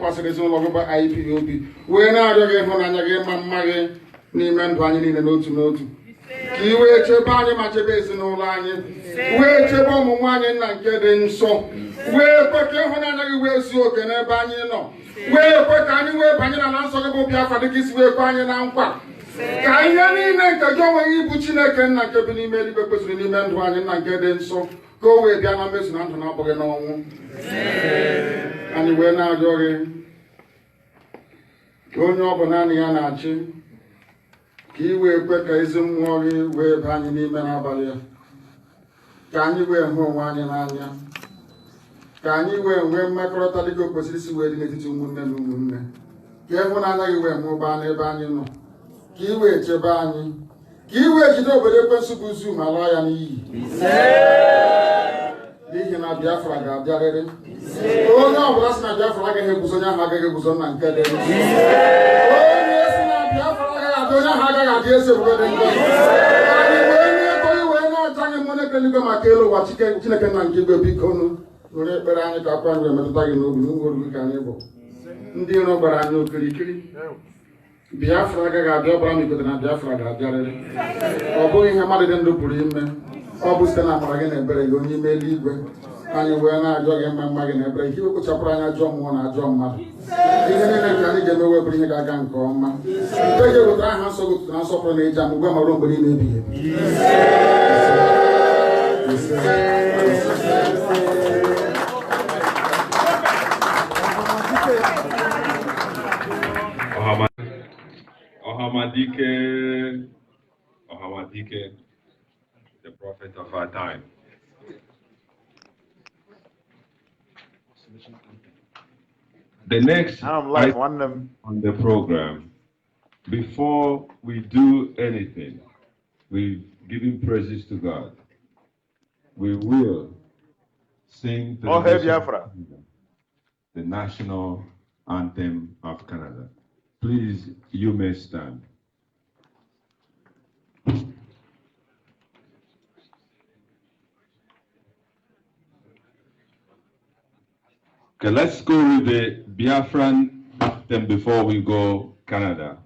dakwasịrị ezinụlọ gị bụ IPOB wee na-arịọ gị ịhụnanya gị ma mma gị n'ime ndụ anyị niile n'otu n'otu ka ị wee chebe anyị ma chebe ezinụlọ anyị wee chebe ọmụmụ anyị na nke dị nsọ wee kwe ka ịhụnanya gị wee zuo oke n'ebe anyị nọ wee kwe ka anyị wee banye n'ala nsọ gị bụ Biafra dịka isi wee kwe anyị na nkwa ka ihe niile nke gị onwe gị bụ Chineke nna nke bi n'ime eluigwe kwesịrị n'ime ndụ anyị na nke dị nsọ ka o wee bịa na mmezu na ndụ na-abụghị n'ọnwụ anyị wee na-arịọ gị onye ọ bụ naanị ya na-achị ka ị wee kwe ka ezi mmụọ gị wee baa anyị n'ime n'abalị ya ka anyị wee hụ onwe anyị n'anya ka anyị wee nwee mmekọrịta dịka o kwesịrị isi wee dị n'etiti ụmụnne na ụmụnne ka ịhụnanya gị wee mụbaa n'ebe anyị nọ ka ị wee chebe anyị ka ị wee jide obodo ekwensu bụ zu ma laa ya n'iyi n'ihi na Biafra ga-abịarịrị onye ọbụla si na Biafra agaghị eguzo onye ahụ agaghị eguzo na nke dị onye si na Biafra agaghị adị onye ahụ agaghị adị eze obodo dị ngọ anyị wee na-ekọ iwe na-acha anyị mmụọ na-ekele igwe maka elu ụwa Chineke na nke igwe biko nụ were ekpere anyị ka akwa anyị emetụta gị n'obi n'ugboru gị ka anyị bụ ndị iro gbara anyị okirikiri Biafra agaghị abịa ọbara m ikote na Biafra ga-abịarịrị ọ bụghị ihe mmadụ dị ndụ pụrụ ime ọ bụ site na amara gị na ebere gị onye ime eluigwe anyị wee na-ajọ gị mma mma gị na ebere gị wekpochapụrụ anyị ajọ mmụọ na ajọ mmadụ ihe niile nke anyị ga-emewe bụrụ ihe ga-aga nke ọma mgbe gị wetara aha nsọ gị ụtụtụ na nsọpụrụ na eji amụgwe mara mgbe niile ebighị Ohamadike, the prophet of our time. The next item on the program, before we do anything, we giving praises to God. We will sing the national anthem of Canada. Please, you may stand. Okay, let's go with the Biafran anthem before we go Canada.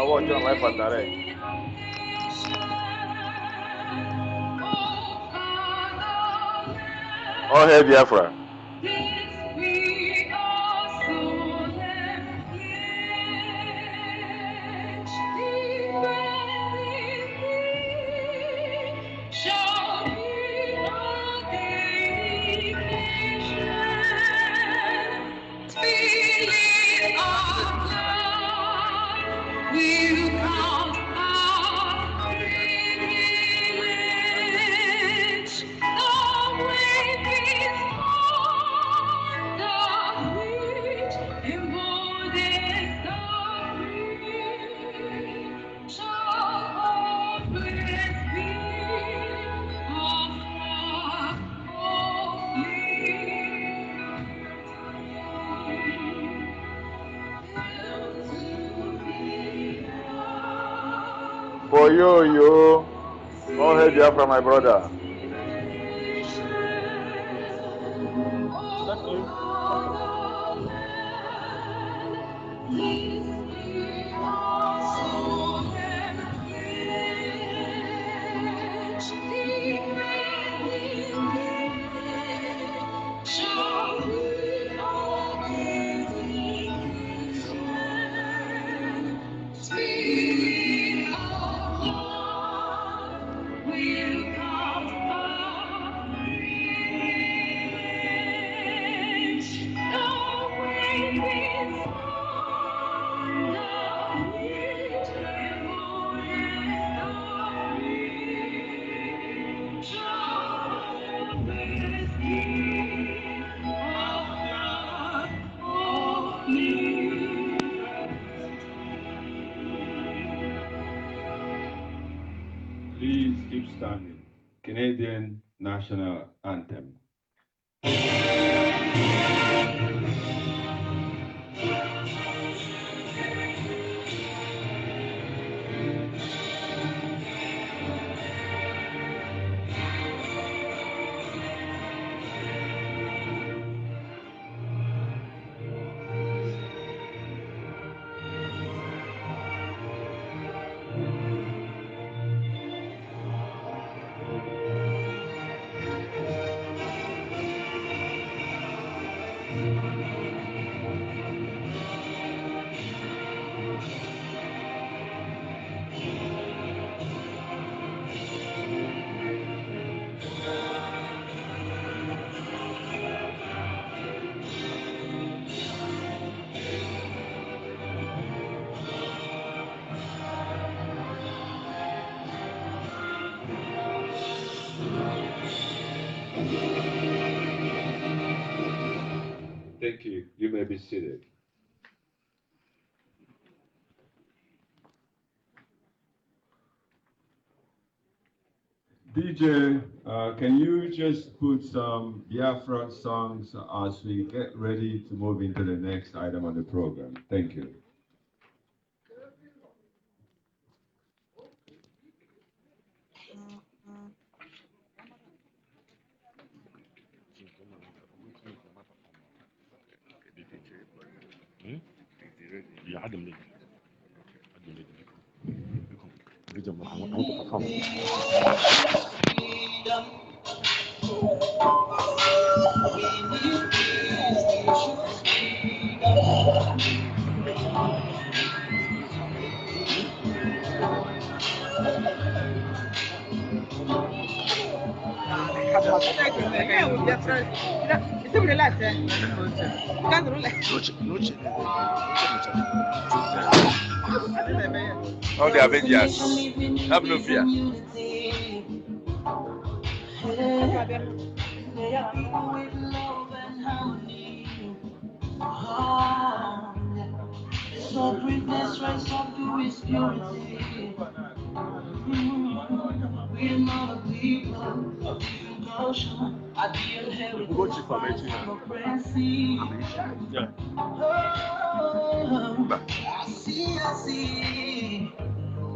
I'm watching on live direct. Oh, hey, Biafra. The way we yo. All hail Biafra, my brother. Please keep standing. Canadian National Anthem. Thank you. You may be seated. DJ, can you just put some Biafra songs as we get ready to move into the next item on the program? Thank you. All the Avengers. Have no fear. Separateness rise up to his purity. We're not a people of different culture. I deal heritage of oppressing. I see.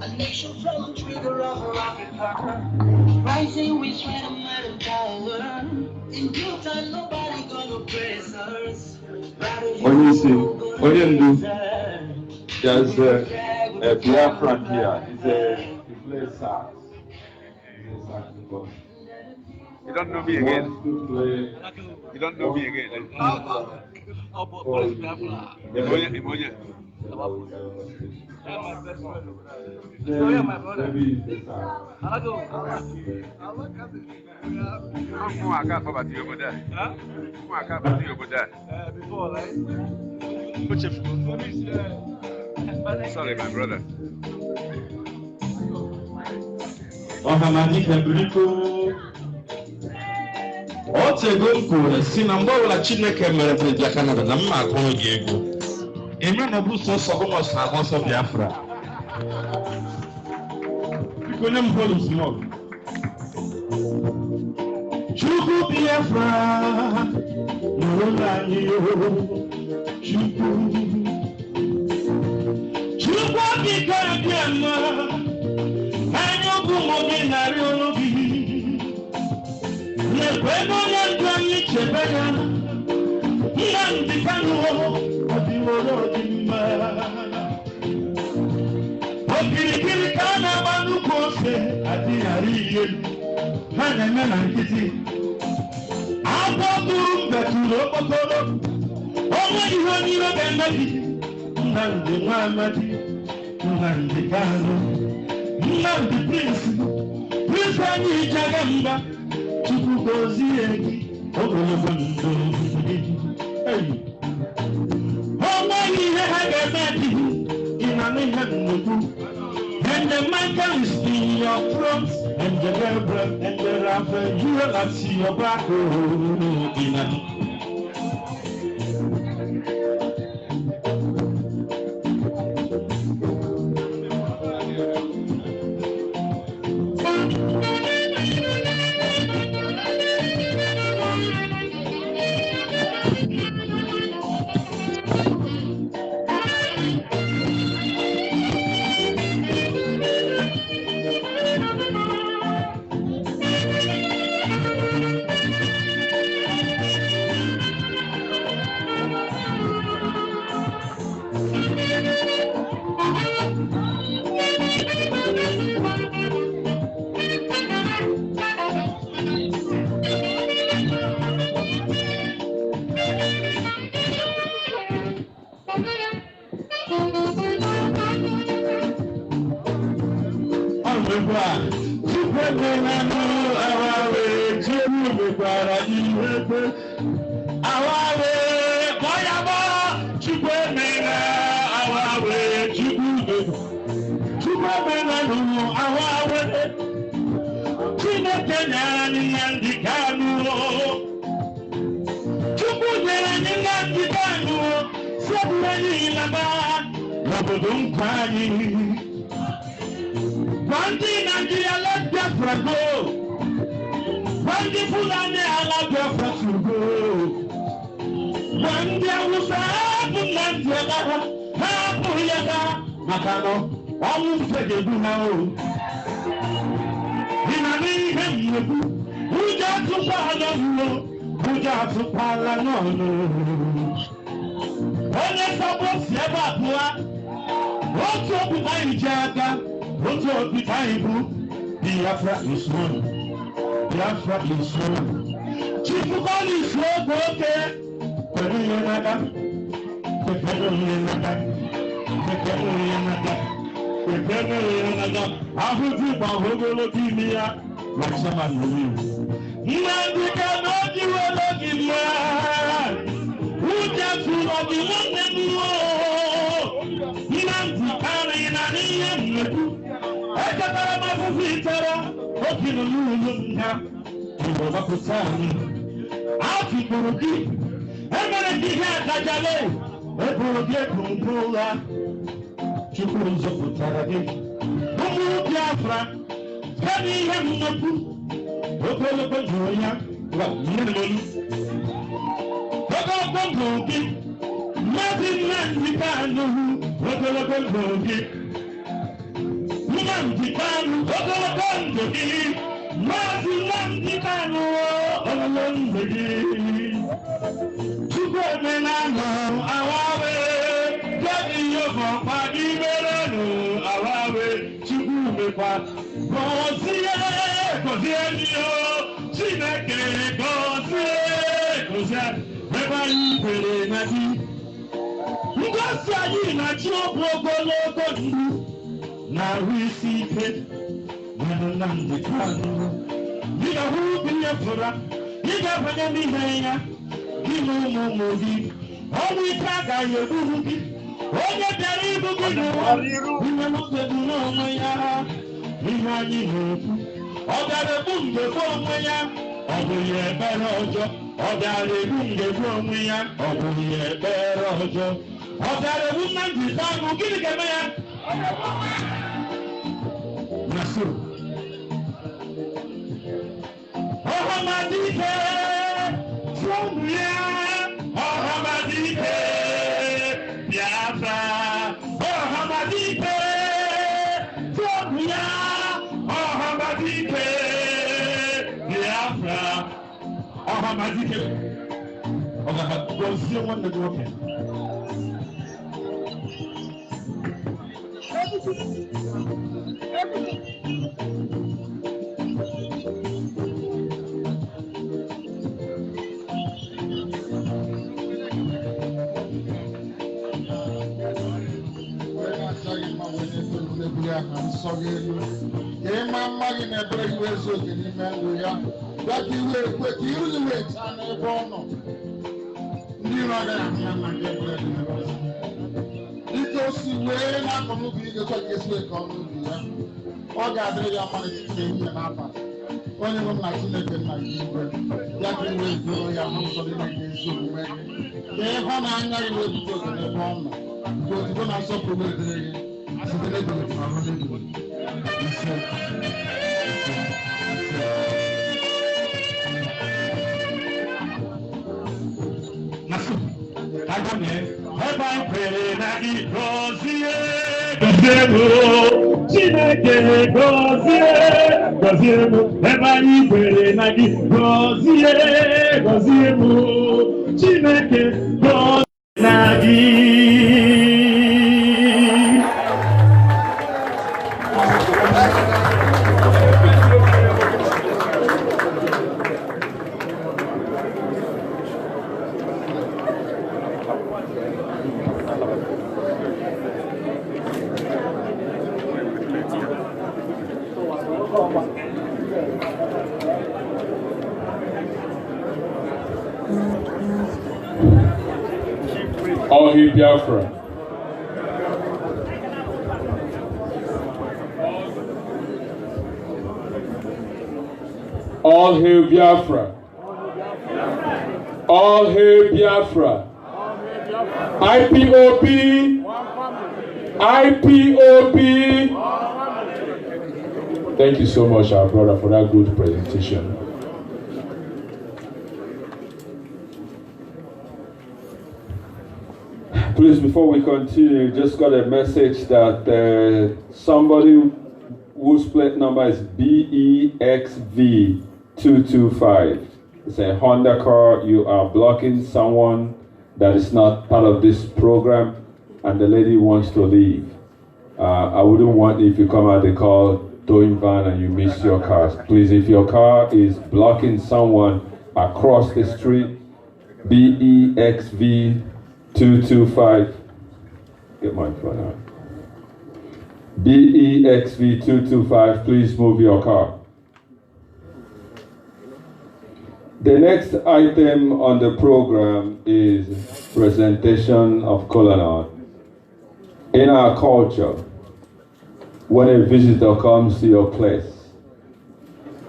A nation from the trigger of Africa. Rising with strength and power. In due time, nobody gonna oppress us. What do you see? There's a Biafran here. He plays sax. You don't know me again. You don't know me again. My brother. Before, right? Sorry, my brother. Otego mkure si na mgbe ọbụla Chineke mere preja Canada na mma akụrụ gị ego eme na ọ bụ sọsọ gọmọs na agbọsọ Biafra biko nye m holu small Chukwu Biafra n'ụlọ anyị Chukwu biko abịa mma Bueno Yandrani Chebena, Nnamdi Kanu, Odimoro Dimba. Okirikiri kana manu kose, Adinari, Hana Nankiti. Abo Guru Beturo Okoro, Omani Honiro Benadi, Nnamdi Mamadi, Nnamdi Kanu, Nnamdi Prince, Prince Ani Jagamba. Chukwugozi egi ogologo ndụ hey ọma ihe ha ga-eme dị ịnanụ ihe nnukwu and the mantle is in your front and the rebel and the rapper you will see your back ịnanụ Nigeria let Biafra go. One day Fulani allow Biafra to go. One day Hausa Biafra Yaga Makano almost said they do now. In a name, who got to Pala, who got to Pala, no. When they suppose Yabakua, what's up with my Jaga? What's up with Ibu? Biafra is one. Biafra is one. Chief Bali is so okay. Peruyanada. Ahudu Bahogolo Kimia. Like someone who Nnamdi Kanu Kimia. Who just to love the one that you Nnamdi Kanu I got my Vita, open a room now. You will not put time. I'll keep on looking. I'm going to get a jale. I will get Kumpola. Chukuz of Taradi. Kumu Biafra. Penny him no poo. Open up a joya. What minimum? Open up a bookie. Mazi Nnamdi Kanu. Open up a bookie. Nnamdi Kanu, Ogologondi, Mazi Nnamdi Kanu, Ogologondi. Chukwuemenano, awawe, Jadi Yobo, Padi Merano, awawe, Chukwumekwa, Gozie, Niyo, Chineke, Gozie, Eba Ibere Nadi. Ngozi anyị na-achị ọbụ ogologo ndụ. Now we see it, Nnamdi Kanu. You know who be your brother? You got when you be here. You know Momogi. All we talk are your boogie. All your terrible good. You know the Maya. You know, all that a boom the Maya. All the year better. All that a boom the Maya. All the year better. All that a woman design will give it a man. Nasu. Ohamadike, Sombia, Ohamadike, Biafra, Ohamadike, Sombia, Ohamadike, Biafra, Mazi Kanu. Okay, go see one the okay. I'm sorry. Yeah, my money never was looking in Manduya. But you will put you the wait and a bono. You know that I'm not getting it. Because you were not going to be the quickest way on the or gather your money to change an apple. Only one like to make it like you. That will grow your house on the next. Yeah, one I will put in a bomb. Because you're going to supplement it. All hail Biafra. All hail Biafra. All hail Biafra. IPOB. IPOB. Thank you so much, our brother, for that good presentation. Please, before we continue, just got a message that somebody whose plate number is BEXV225. It's a Honda car. You are blocking someone that is not part of this program, and the lady wants to leave. I wouldn't want if you come out the car towing van and you miss your car. Please, if your car is blocking someone across the street, BEXV225. Get my phone out. BEXV225, please move your car. The next item on the program is presentation of kola nut. In our culture, when a visitor comes to your place,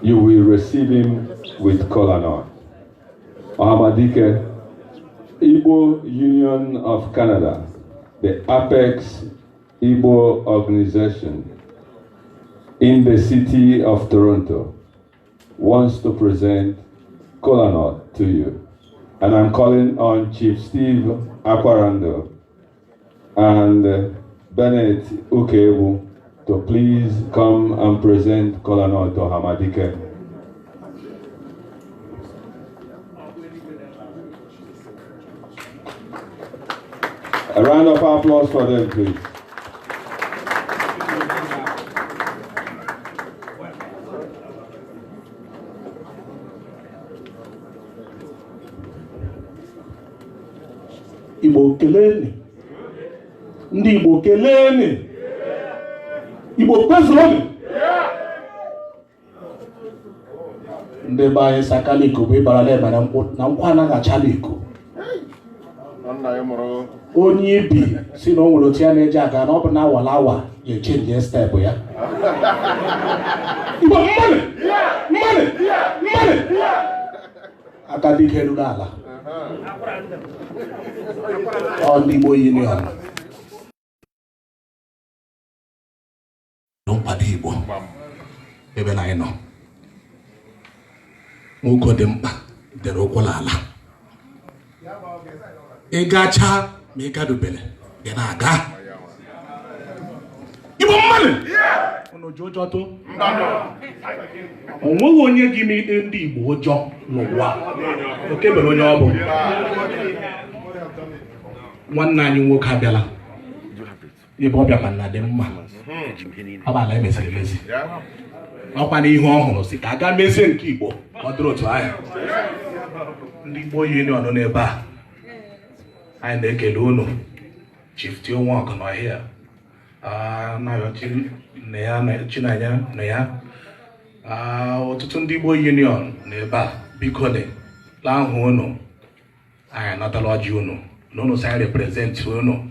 you will receive him with kola nut. Ahamadike, Igbo Union of Canada, the Apex Igbo organization in the city of Toronto, wants to present kola nut to you. And I'm calling on Chief Steve Akwarando and Bennett Ukewu to please come and present kola nut to Hamadike. A round of applause for them, please. Igbo keleni. Ndị Igbo keleni. Igbo kwezuroni. Ndị be anyị sakaliko bụ ịbara leba na nkwa anaghị achaliko. Onye ibi si na o nwere otu ya na-eji aga na ọ bụ na awalawa ya echenji steepụ ya. Igbo mmadụ. Aka dike ruru ala. Ọ ndị Igbo Union. Nkwado Igbo ebe na anyị nọ. Nwoke dị mkpa dere ụkwụ n'ala. Ị gacha ma ị gadubere ị na-aga. Igbo mmadụ. money. Ono jojo to. Onwe onye gi mi ndị Igbo ojo n'ụwa. Oke bere onye ọ bụ. Nwanne anyị nwoke abịala. Ebe ọ bịakwa na dị mma. Abala emesiri emezi. Ọkwa n'ihu ọhụrụ si ka aga mezie nke Igbo ọ dịrị otu ahụ. Ndị Igbo Union nọ n'ebe a. Anyị na-ekele unu. Chief Tio Nwoko nọ here. Na-ayọ Chinanya na ya. Ọtụtụ ndị Igbo Union n'ebe a. Biko ne, lahụ unu. Anyị anatala ọjị unu. Na unu sa represent unu.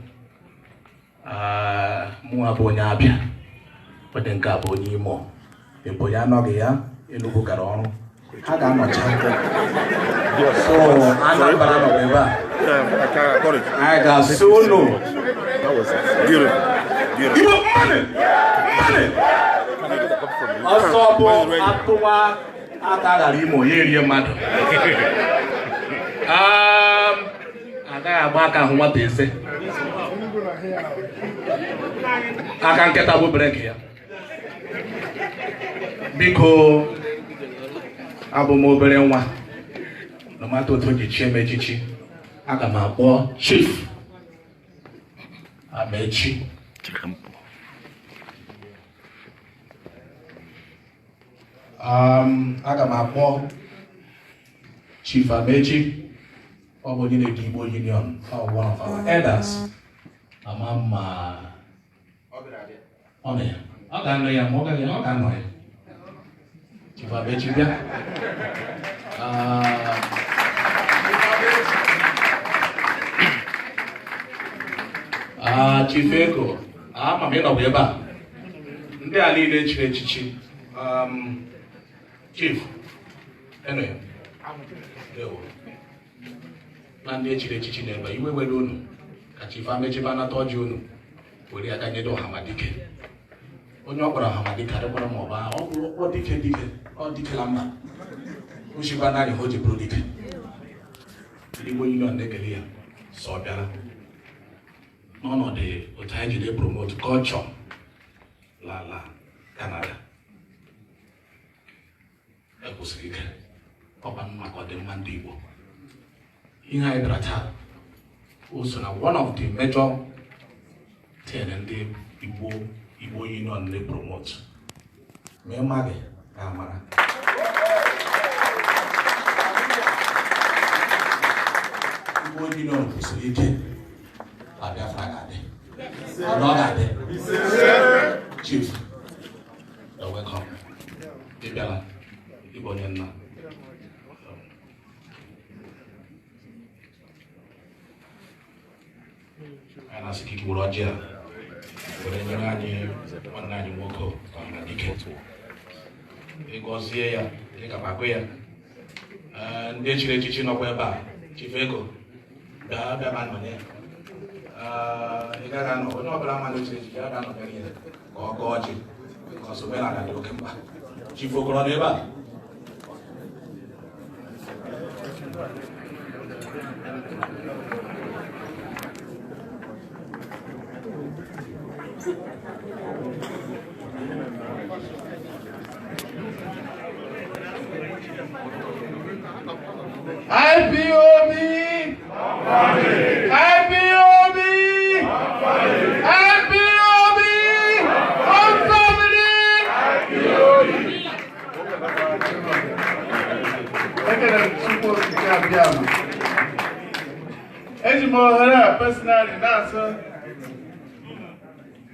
Mụ abụ onye Abịa. Wede nke abụ onye Imo. Ebo ya anọghị ya, Enugu gara ọrụ. Ha ga-anọcha. So, Anambra nọ ebe a. I ga-asị unu. Igbo money! Ọsọ bụ atụwa aka ghara Imo ya erie mmadụ. Agaghị agba aka ahụ nwata ise. Aka nkịta bụ brek ya. Biko abụ m obere nwa na mata otu ji chie m echichi. Aga m akpọ Chief Amechi. Aga m akpọ Chief Amechi. Ọ bụ onye na-eji Igbo Union. One of our elders. Amama. Ọ ga-anọ ya ma ọ gaghị ọ ga-anọ ya. Chief Amechi bịa. Chief Eko, ama m ịnọbụ ebe a. Ndị a niile chiri echichi. Chief, eno ya. Na ndị echiri echichi n'ebe iwe were unu ka Chief Amechi banata ọjị unu were aka nyedo Ọhamadike. Onye ọ kpọrọ Ọhamadike adịkwara ma ọ bụrụ ọ dikela mma. O shikwa naanị ha o ji bụrụ dike. Ndị Igbo Union na-ekele ya sọ ọ bịara n'ọnọdụ otu anyị jiri promote culture la Canada. Ekwusịrị ike ọkwa maka ọdịmma ndị Igbo. Ihe anyị dara taa o so na one of the major thing ndị Igbo Union na-promote. Ma ịma gị ga-amara. Igbo Union kwụsịrị ike na Biafra ga-adị. Ọ ga-adị. Chief, you're welcome. Ị bịala Igbo onye nna. Anyị na-asị ka ikwuru ọjị a were nyere anyị nwanne anyị nwoke Ọhamadike. Ịgọzie ya dịka pakwe ya. Ndị echiri echichi nọkwa ebe a. Chief Ego bịa ma nọ ya. Ị gaghị anọ onye ọbụla mmadụ echiri echichi ya ga-anọ ya niile ka ọ gọọ ọjị ka ọsọ omenala dị oke mkpa. Chief Okoro nọ ebe a. IPOB! IPOB! IPOB! Home family! Eji m ohere a personally na-asụ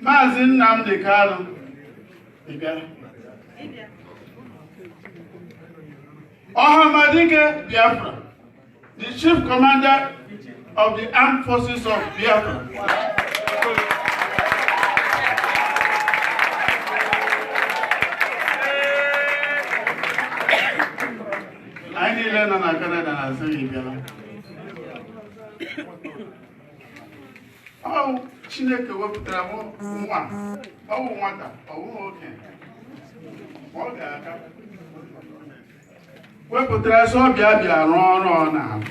Mazi Nnamdi Kanu. Ọhamadike Biafra, the Chief Commander of the Armed Forces of Biafra. I need to learn on Canada and say Biafra. Oh, Chineke wepụtara nwa, ọ bụ nwata, ọ bụ nwoke. Ọ ga-aka. Wepụtara sọ bịa rụọ ọrụ ọ na-arụ.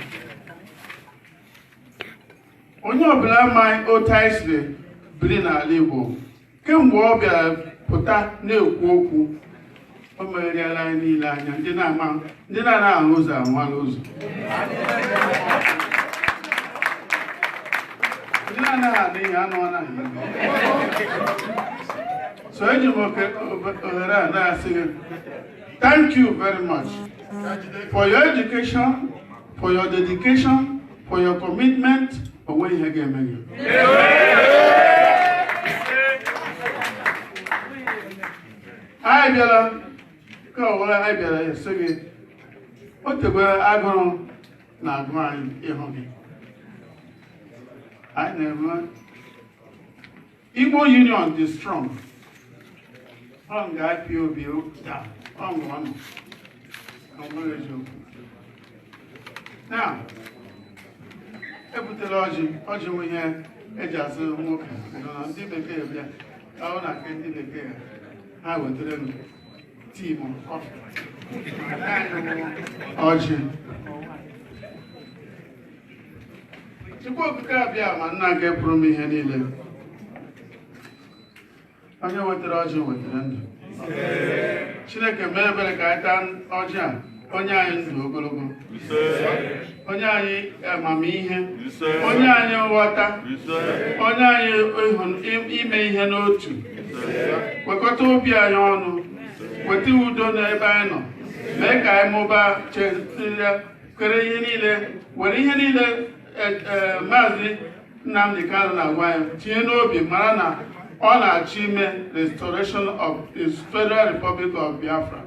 Onye ọbụla amaghị otu anyị siri biri n'ala Igbo kemgbe ọ bịara pụta na-ekwu okwu o megharịala anyị niile anya ndị na-anaghị ahụ ụzọ amala ụzọ ndị na-anaghị adị ihe anụ anaghị so eji m ohere a na-asị gị thank you very much for your education, for your dedication, for your commitment. Onwe ihe ga-eme gị. Anyị bịara ka ọ bụla anyị bịara esi gị o tegwara agụrụ na agụ anyị ịhụ gị. Anyị na-eme Igbo Union dị strong. Ọ nga IPOB taa ọ nwụrụ ọnụ. Now, ebutela ọjị nwe ihe eji azụ nwoke na ndị bekee bịa ọ na-aka ndị bekee ha wetara m tii ma kọfị ọjị Chukwu okike abịa ma nna nke pụrụ m ihe niile onye wetara ọjị wetara ndụ Chineke mee ebere ka anyị taa ọjị a onye anyị ndụ ogologo onye anyị amamihe onye anyị nghọta onye anyị ime ihe n'otu kwekọta obi anyị ọnụ weta udo n'ebe anyị nọ mee ka anyị mụbaa kere ihe niile were ihe niile Mazi Nnamdi Kanu na-agwa ya tinye n'obi mara na ọ na-achọ ime restoration of the Federal Republic of Biafra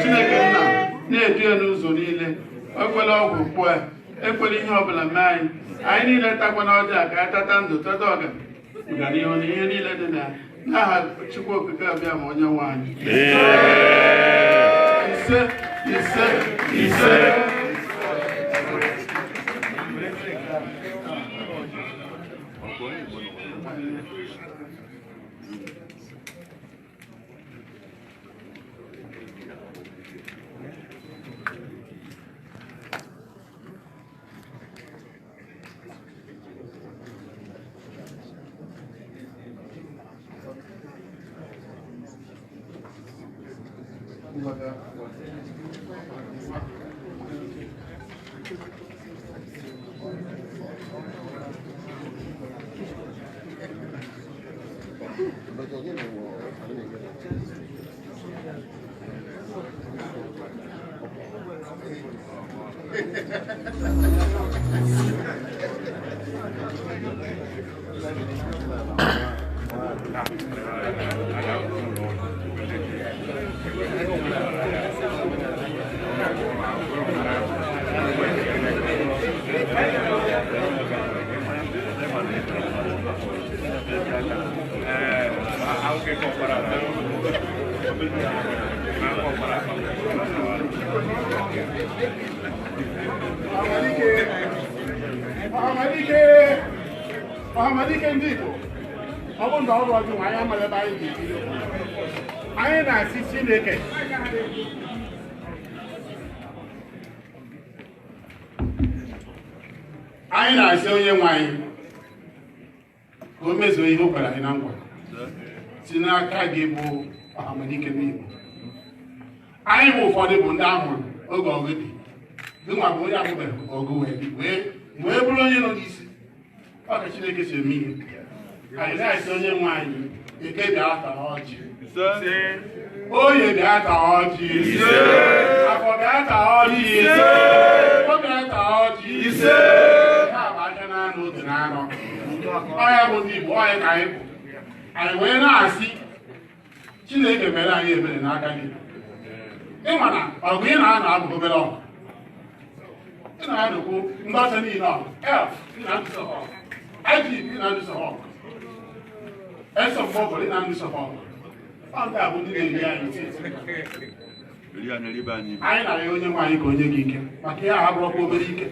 Chineke nna na-edu ya n'ụzọ niile ekwela ọgwụ kwụọ ekwela ihe ọbụla mee anyị niile takwana ọjọọ ka anyị tata ndụ tata ọganihu na ihe niile dị na n'aha Chukwu okike abịa ma onye nwe anyị ise ise ise Ọhamadike ndị Igbo ọ bụ na ọrụ ọjụ anyị amalebe anyị ga-ebido anyị na-asị Chineke anyị na-asị onye nwe anyị ka o mezuo ihe o kwere anyị na nkwa si n'aka gị bụ Ọhamadike ndị Igbo anyị bụ ụfọdụ bụ ndị ahụrụ oge ọgụ dị gịnwa bụ onye ahụbeghị ọgụ wee bụrụ onye nọ n'isi ọ ka Chineke si eme ihe anyị na-asị onye nwe anyị eke bịa taa ọjị oye bịa taa ọjị afọ bịa taa ọjị o bịa taa ọjị ha bụ aka n'anụ otu n'anọ ọya bụ ndị Igbo ọya ka anyị bụ anyị wee na-asị Chineke mere anyị ebere n'aka gị ịma na ọgụ ị na-anọ abụghị obere ọgụ ị na-adụkwu ndị ọcha niile ọgụ ị na-adụsọ ọgụ IPOB ị na-adụsọ ọgụ eso mgbọgụ ị na-adụsọ ọgụ ọ nke a bụ ndị na-eri anyị anyị na-arịọ onye nwe anyị ka onye gị ike maka ihe a abụrụkwa obere ike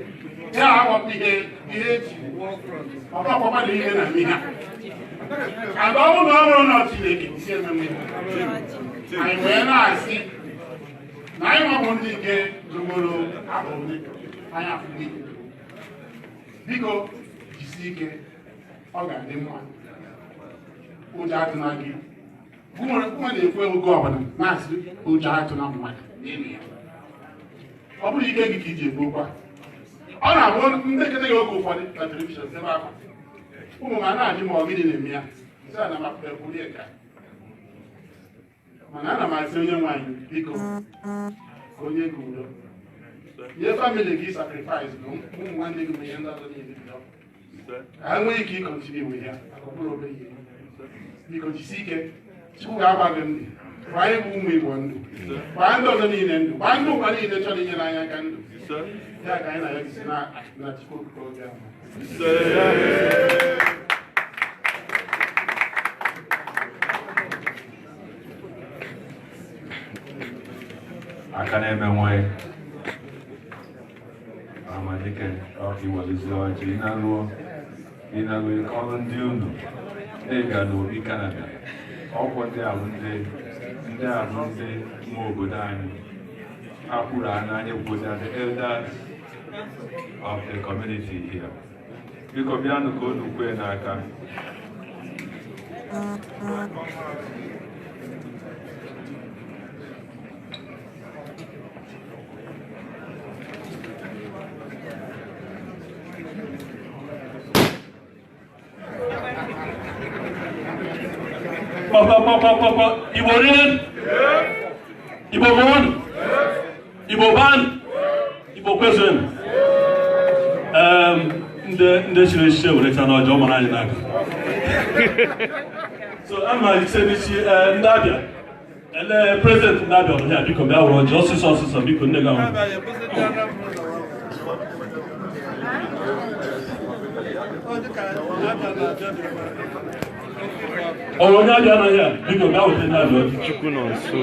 ihe a agbapụ ihe eji ọkpọkpọkwa na ihe na ihe ada ọ bụrụ na ọ bụrụ na Chineke isi ememe anyị wee na-asị na anyị nwabụ ndị nke zụgboro abụrụ anyị afụghị biko jisi ike ọ ga-adị mma ụjọ atụ na gị mmadụ ekwu oge ọbụla na-asị ụjọ atụ na mmadụ ọ bụrụ ike gị ka iji egbokwa ọ na-abụ ndị kete gị oge ụfọdụ na telivishọn ebe akwa ụmụ ma na-ajụ ma ọ gịnị na-eme ya sị ana m apụta ekwuri ka mana ana m asị onye nwaanyị biko onye gị udo nye famili gị sakrifais bụ ụmụ nwanne gị menye ndị ọzọ niile bido ka ha nwee ike ịkọntini nwe ya maka ọbụrụ obere ihe biko jisi ike Chukwu ga-agba gị ndụ gbaa anyị bụ ụmụ Igbo ndụ gbaa ndị ọzọ niile ndụ gbaa ndị ụkwa niile chọrọ inyere anyị aka ndụ ya ka anyị na ya gisi na Chukwu okike oge ahụ aka na-eme nwanyị amadike ọkiwalizi ọjị ịnalụ ọrụ ndị unu ịga n'obi Canada ọkwụ ndị abụ ndị nwa obodo anyị akwụrụ anyị kwụzi the elders of the community here biko bịanụ ka unu kwee n'aka Igbo rin, Igbo one, Igbo ban, Igbo question. The show will turn on German and so I'm a Nadia, and the president Nadia here become our justice officer because they go. Oh, Nadia here because now we Nadia. Chukun also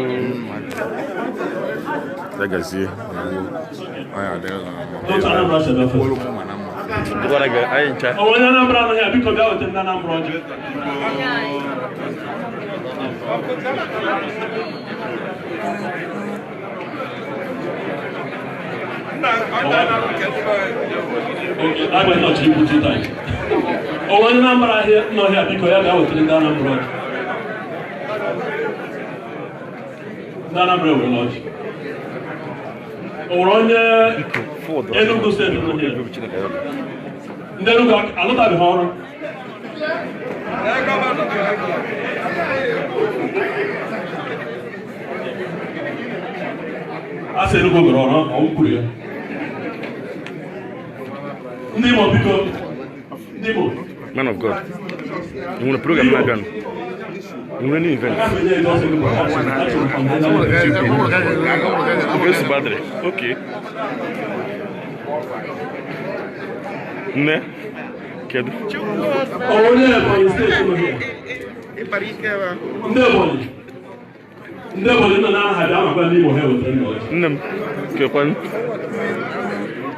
legacy. I had there. Don't tell them Russia. What I got? I ain't chat. Oh, when I'm around here because now we Nana project. Okay, I will not you put it time. Oh, when I'm here, no here because I was in Nana project. Nana project will not. Oh, on the Enugu State here. Then look, I look at the horror. I said, look over on, I'll put it. Nemo, because Nemo. Man of God. You want to program my gun? You want to event? Okay. Ne? Kedu? Oh, yeah, but you stay over here. Nobody no na ha da ma ba ni mo he wo tan no. Nnam. Ke kwan.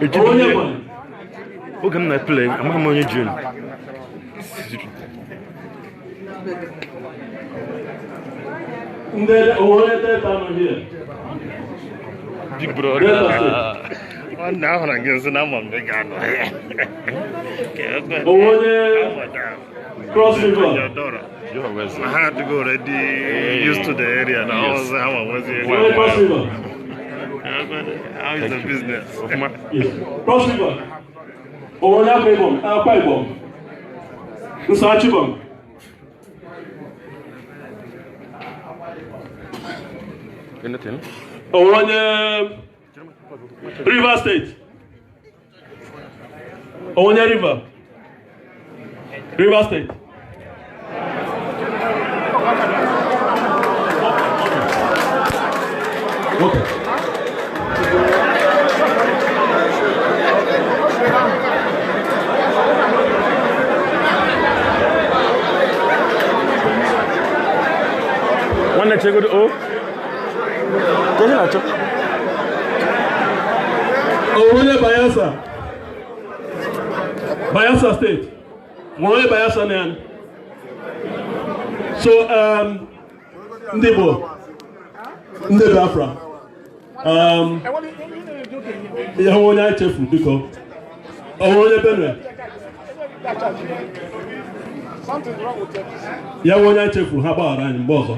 Oh, yeah, man. Oge m na play, amaghị m onye June. Big brother. Now I'm going to say I'm big guy. Cross River. I had to go already used to the area. Now I was here. Cross River. How is the business? Yes. Cross River. Oh, yeah, Paybom. Paybom. Usachibom. Anything? Oh, River State. Oh, River. River State. Okay. One that you go to O? Onye Bayelsa State. Onye Bayelsa Nyan. So ndị Biafra. Ya onye anyị chefu biko. Onye Benue. ya nwe onye chefuru ha gbaghara anyị mgbe ọzọ.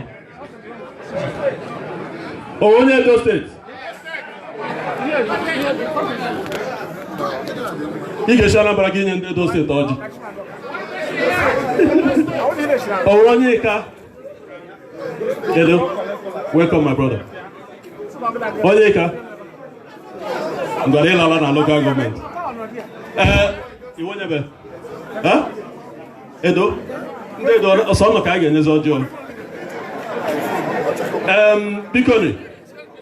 Onye Edo steeti ị ga-esi Anambra gị nye ndị Edo steeti ọjị. Onye Ika Edo, welcome my brother. Onye Ika ngwara ịlala na local gọọmenti. Iwu onye be Edo, ndị Edo ọsọ nọ ka a ga-enyezi ọjọọ. Biko ni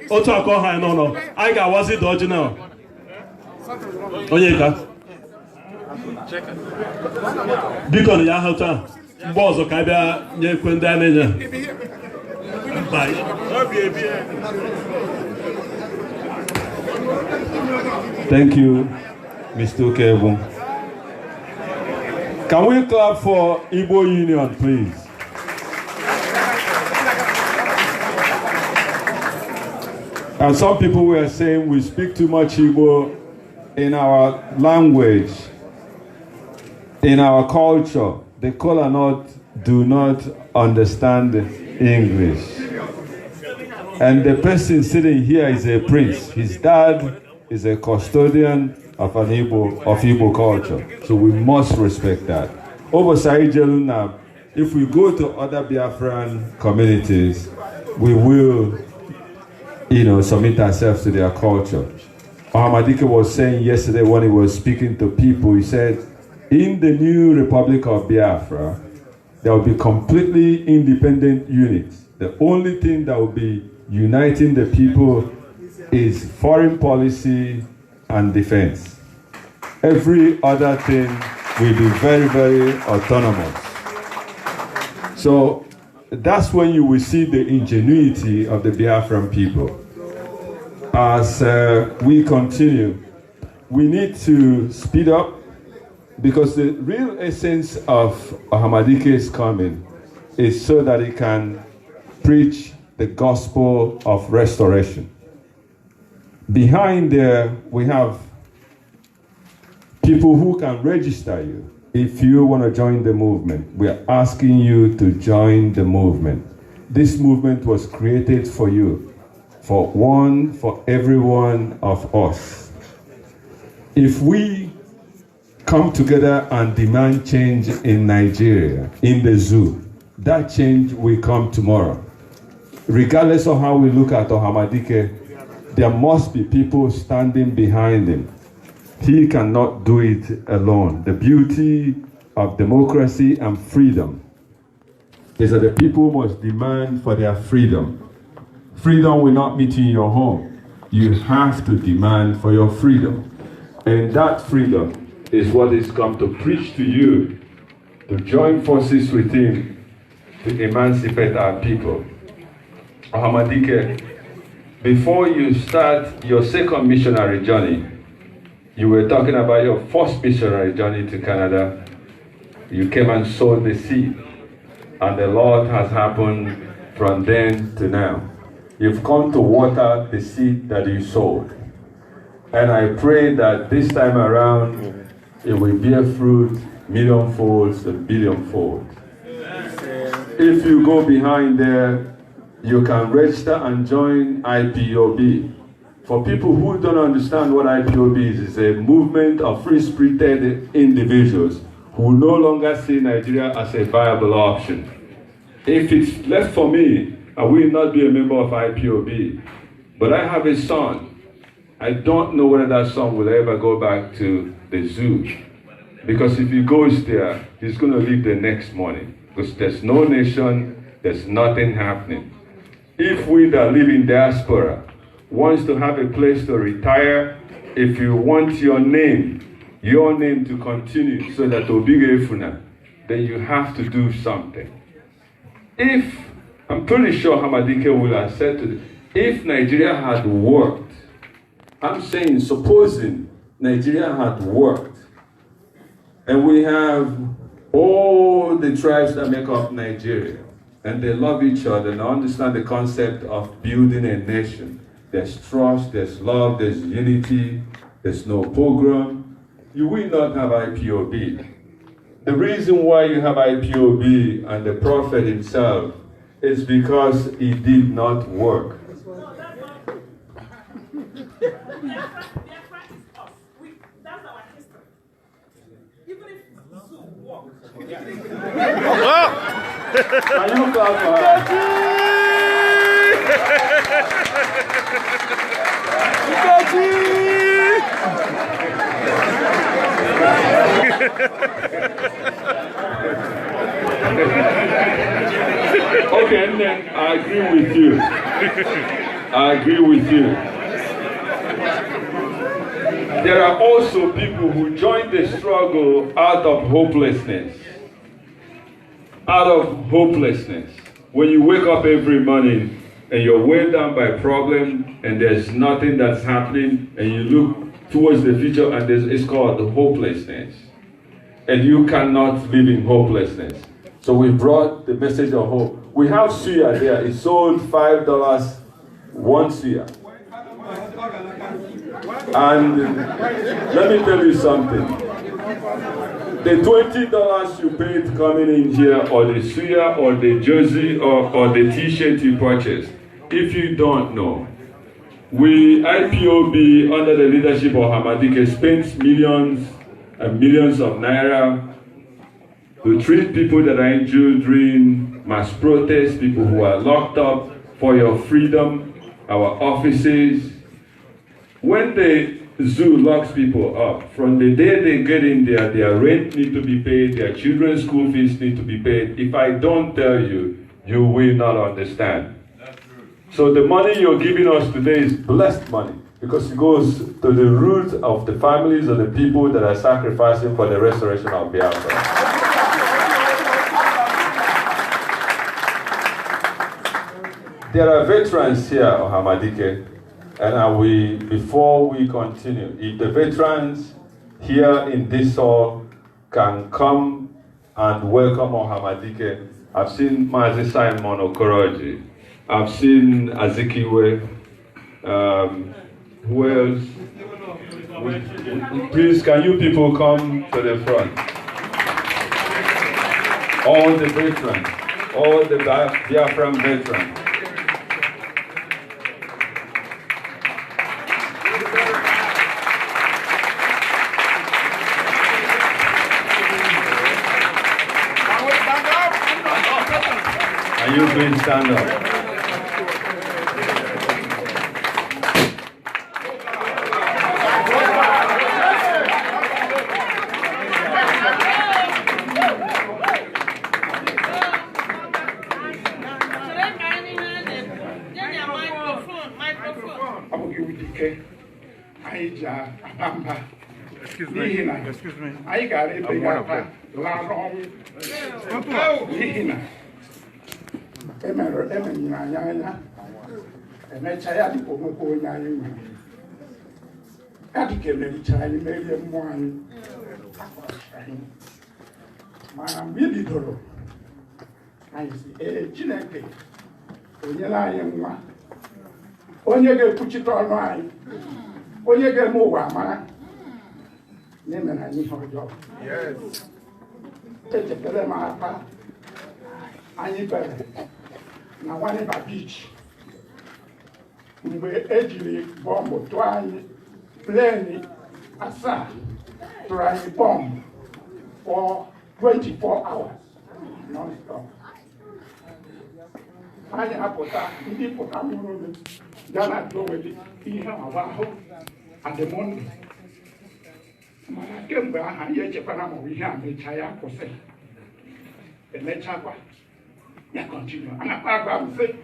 otu akọ ha n'ọnọ anyị ga-awazi dị ọjị na Onye Ika biko ni ya ha otu a mgbe ọzọ ka a bịa nye ekwe ndị a na-enye. Thank you, Mr. Okebu. Can we clap for Igbo Union, please? And some people were saying we speak too much Igbo in our language, in our culture. The Kolanot do not understand English. And the person sitting here is a prince. His dad is a custodian of Igbo culture. So we must respect that. If we go to other Biafran communities, we will, submit ourselves to their culture. Ahmadike was saying yesterday when he was speaking to people, he said, in the new Republic of Biafra, there will be completely independent units. The only thing that will be uniting the people is foreign policy and defense. Every other thing will be very, very autonomous. So that's when you will see the ingenuity of the Biafran people. As we continue, we need to speed up because the real essence of Ahmadike's coming is so that he can preach the gospel of restoration. Behind there, we have people who can register you. If you want to join the movement, we are asking you to join the movement. This movement was created for you, for every one of us. If we come together and demand change in Nigeria, in the zoo, that change will come tomorrow. Regardless of how we look at Ahmadike, there must be people standing behind him. He cannot do it alone. The beauty of democracy and freedom is that the people must demand for their freedom. Freedom will not meet you in your home. You have to demand for your freedom. And that freedom is what he's come to preach to you, to join forces with him, to emancipate our people. Ahmadike, before you start your second missionary journey, you were talking about your first missionary journey to Canada. You came and sowed the seed, and a lot has happened from then to now. You've come to water the seed that you sowed. And I pray that this time around, it will bear fruit millionfold and billionfold. If you go behind there, you can register and join IPOB. For people who don't understand what IPOB is, it's a movement of free-spirited individuals who no longer see Nigeria as a viable option. If it's left for me, I will not be a member of IPOB. But I have a son. I don't know whether that son will ever go back to the zoo. Because if he goes there, he's going to leave the next morning. Because there's no nation, there's nothing happening. If we that live in diaspora wants to have a place to retire, if you want your name to continue so that Obiga Efuna, then you have to do something. I'm pretty sure Ahmadike will have said to them, if Nigeria had worked, I'm saying, supposing Nigeria had worked, and we have all the tribes that make up Nigeria, and they love each other and understand the concept of building a nation. There's trust, there's love, there's unity, there's no pogrom. You will not have IPOB. The reason why you have IPOB and the prophet himself is because he did not work. Can you clap for her? Okay, and then I agree with you. I agree with you. There are also people who join the struggle out of hopelessness. Out of hopelessness. When you wake up every morning and you're weighed down by problems and there's nothing that's happening and you look towards the future and it's called hopelessness. And you cannot live in hopelessness. So we brought the message of hope. We have suya there. It sold $5 one suya. And let me tell you something. The $20 you paid coming in here, or the suya, or the jersey, or the t-shirt you purchased, if you don't know, we, IPOB, under the leadership of Hamadike, spends millions and millions of naira to treat people that are injured during mass protests, people who are locked up for your freedom, our offices. When the zoo locks people up, from the day they get in there, their rent need to be paid, their children's school fees need to be paid. If I don't tell you, you will not understand. So the money you're giving us today is blessed money, because it goes to the roots of the families of the people that are sacrificing for the restoration of Biafra. There are veterans here of Hamadike, and before we continue, if the veterans here in this hall can come and welcome Hamadike. I've seen Mazi Simon Okoroji, I've seen Azikiwe, who else? Please, can you people come to the front? All the veterans, all the Biafran veterans. Can you please stand up? Excuse me. I got it. Yes. Na one by beach. Mgbe ejiri bomb to anyị plane asa to anyị bomb for 24 hours non-stop. Anyị apụta ndị pụta mụrụ Ghana globally ihe ahụ at the moment. Mana kemgbe aha ya echekwara ma ihe a mecha ya kwụsị. Emechakwa ya continue. Anakwa agba m sị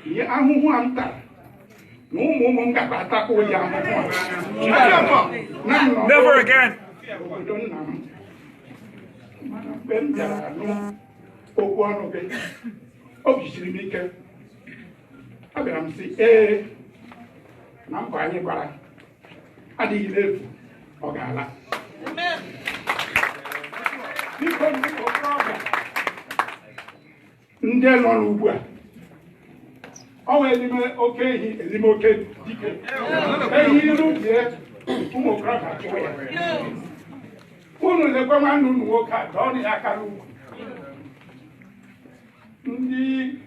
ihe ahụhụ a m tara na ụmụ m gakwa atakwa ya ahụhụ a. Never again. Obodo nna m. Mana mgbe m bịara nụ okwu ọnụ gị, obi siri m ike. Abịara m sị ee na mbọ anyị gwara adịghị n'efu ọ ga-ala. Biko ndị nọ n'ugbu a ọ wee elime oke ehi elime oke dike ehi iru bie ụmụ okorobịa chụọ ya unu lekwa nwanne unu nwoke a dọọ ya aka n'ukwu ndị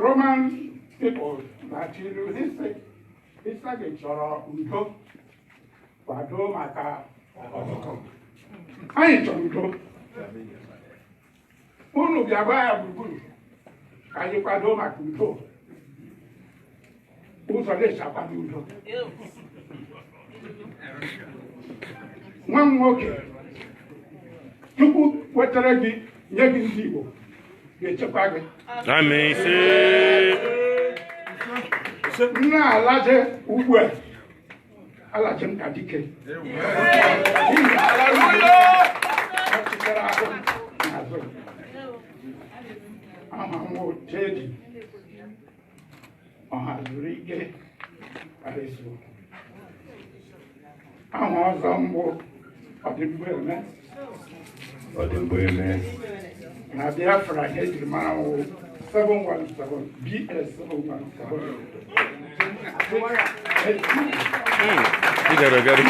Roman people na-achị ilu Isa gị chọrọ udo kwado maka ọzụkọ anyị chọrọ udo unu bịa gba ya gburugburu ka anyị kwado maka udo ụzọ na-echakwado udo nwa m nwoke Chukwu wetara gị nye gị ndị Igbo ga-echekwa gị nna alaje ugbu a alaje m ka dike aha m otedi ọha zuru ike karịsịa aha ọzọ mbụ ọdịmgbe eme na Biafra ihe ejiri mara wụ 717 BS 717 You gotta get it.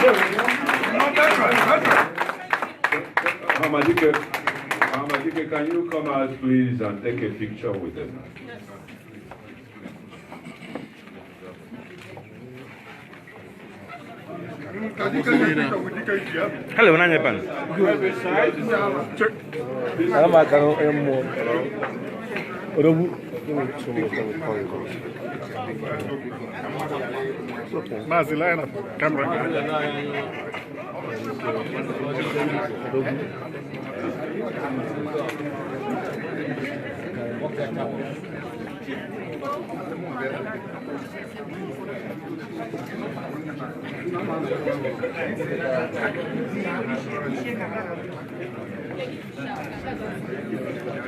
Hamadike, can you come out please and take a picture with them? Hello, Nanya Pan. Mazi line up camera.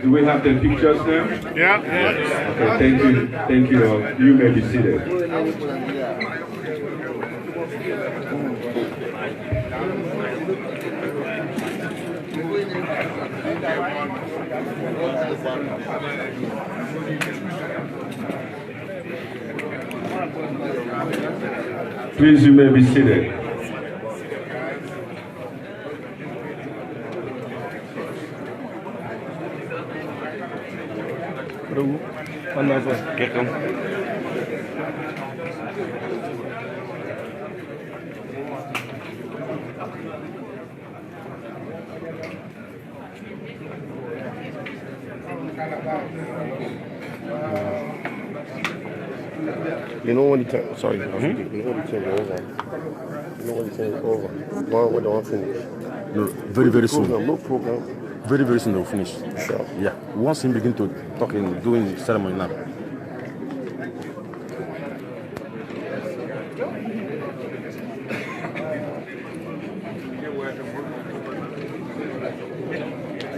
Do we have the pictures now? Yeah. Okay, thank you. Thank you. You may be seated. Please, you may be seated. Get them. You know when you turn, sorry, you know when you turn it over. You know when you turn it over. When don't finish. No, very, very soon. No program. Very, very soon they'll finish. Sure. Yeah. Once he begin to talk and doing ceremony now.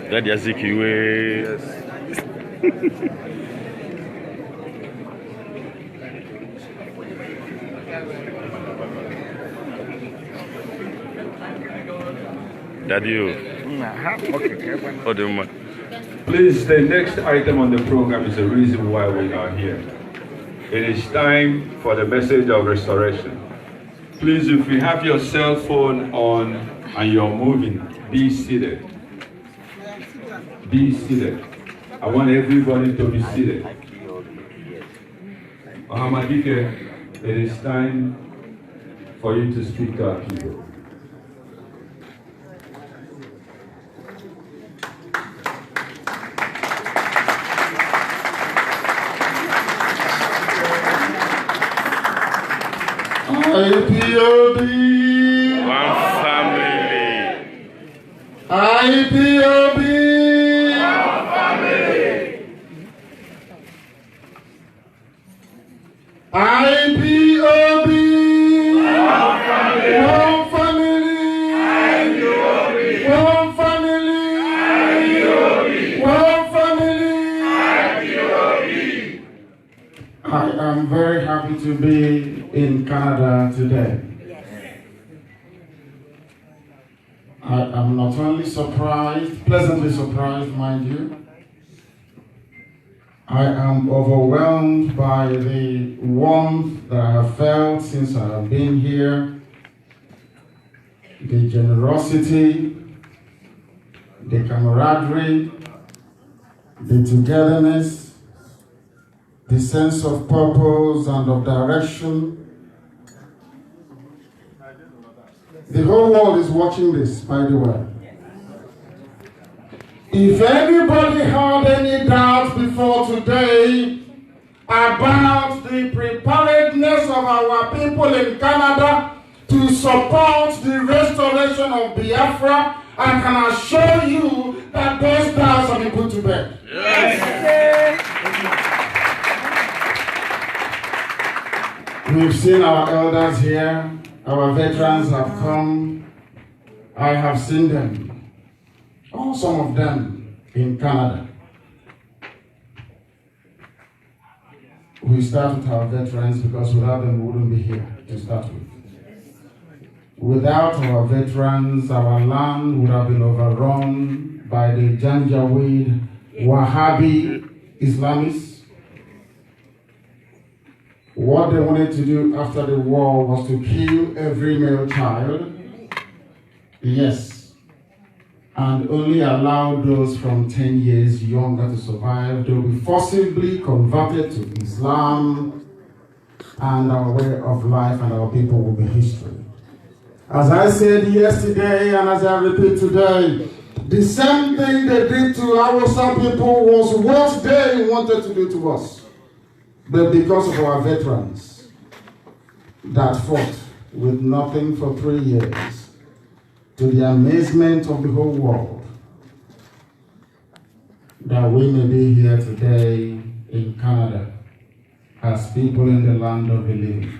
That Yazikiwe. Yes. Daddy, you. Please, the next item on the program is the reason why we are here. It is time for the message of restoration. Please, if you have your cell phone on and you're moving, be seated. Be seated. I want everybody to be seated. Hamadike, it is time for you to speak to our people. IPOB. One family. IPOB. One family. IPOB. One family. One family. IPOB. One family. IPOB. One family. IPOB. I am very happy to be in Canada today. I am not only surprised, pleasantly surprised, mind you, I am overwhelmed by the warmth that I have felt since I have been here. the generosity, the camaraderie, the togetherness, the sense of purpose and of direction. The whole world is watching this, by the way. If anybody had any doubt before today about the preparedness of our people in Canada to support the restoration of Biafra, I can assure you that those doubts have been put to bed. Yes. We've seen our elders here, our veterans have come. I have seen them, or some of them, in Canada. We start with our veterans because without them we wouldn't be here to start with. Without our veterans, our land would have been overrun by the Janjaweed Wahhabi Islamists. What they wanted to do after the war was to kill every male child. Yes. And only allow those from 10 years younger to survive. They will be forcibly converted to Islam, and our way of life and our people will be history. As I said yesterday and as I repeat today, the same thing they did to our some people was what they wanted to do to us. But because of our veterans that fought with nothing for 3 years, to the amazement of the whole world, that we may be here today in Canada as people in the land of the living.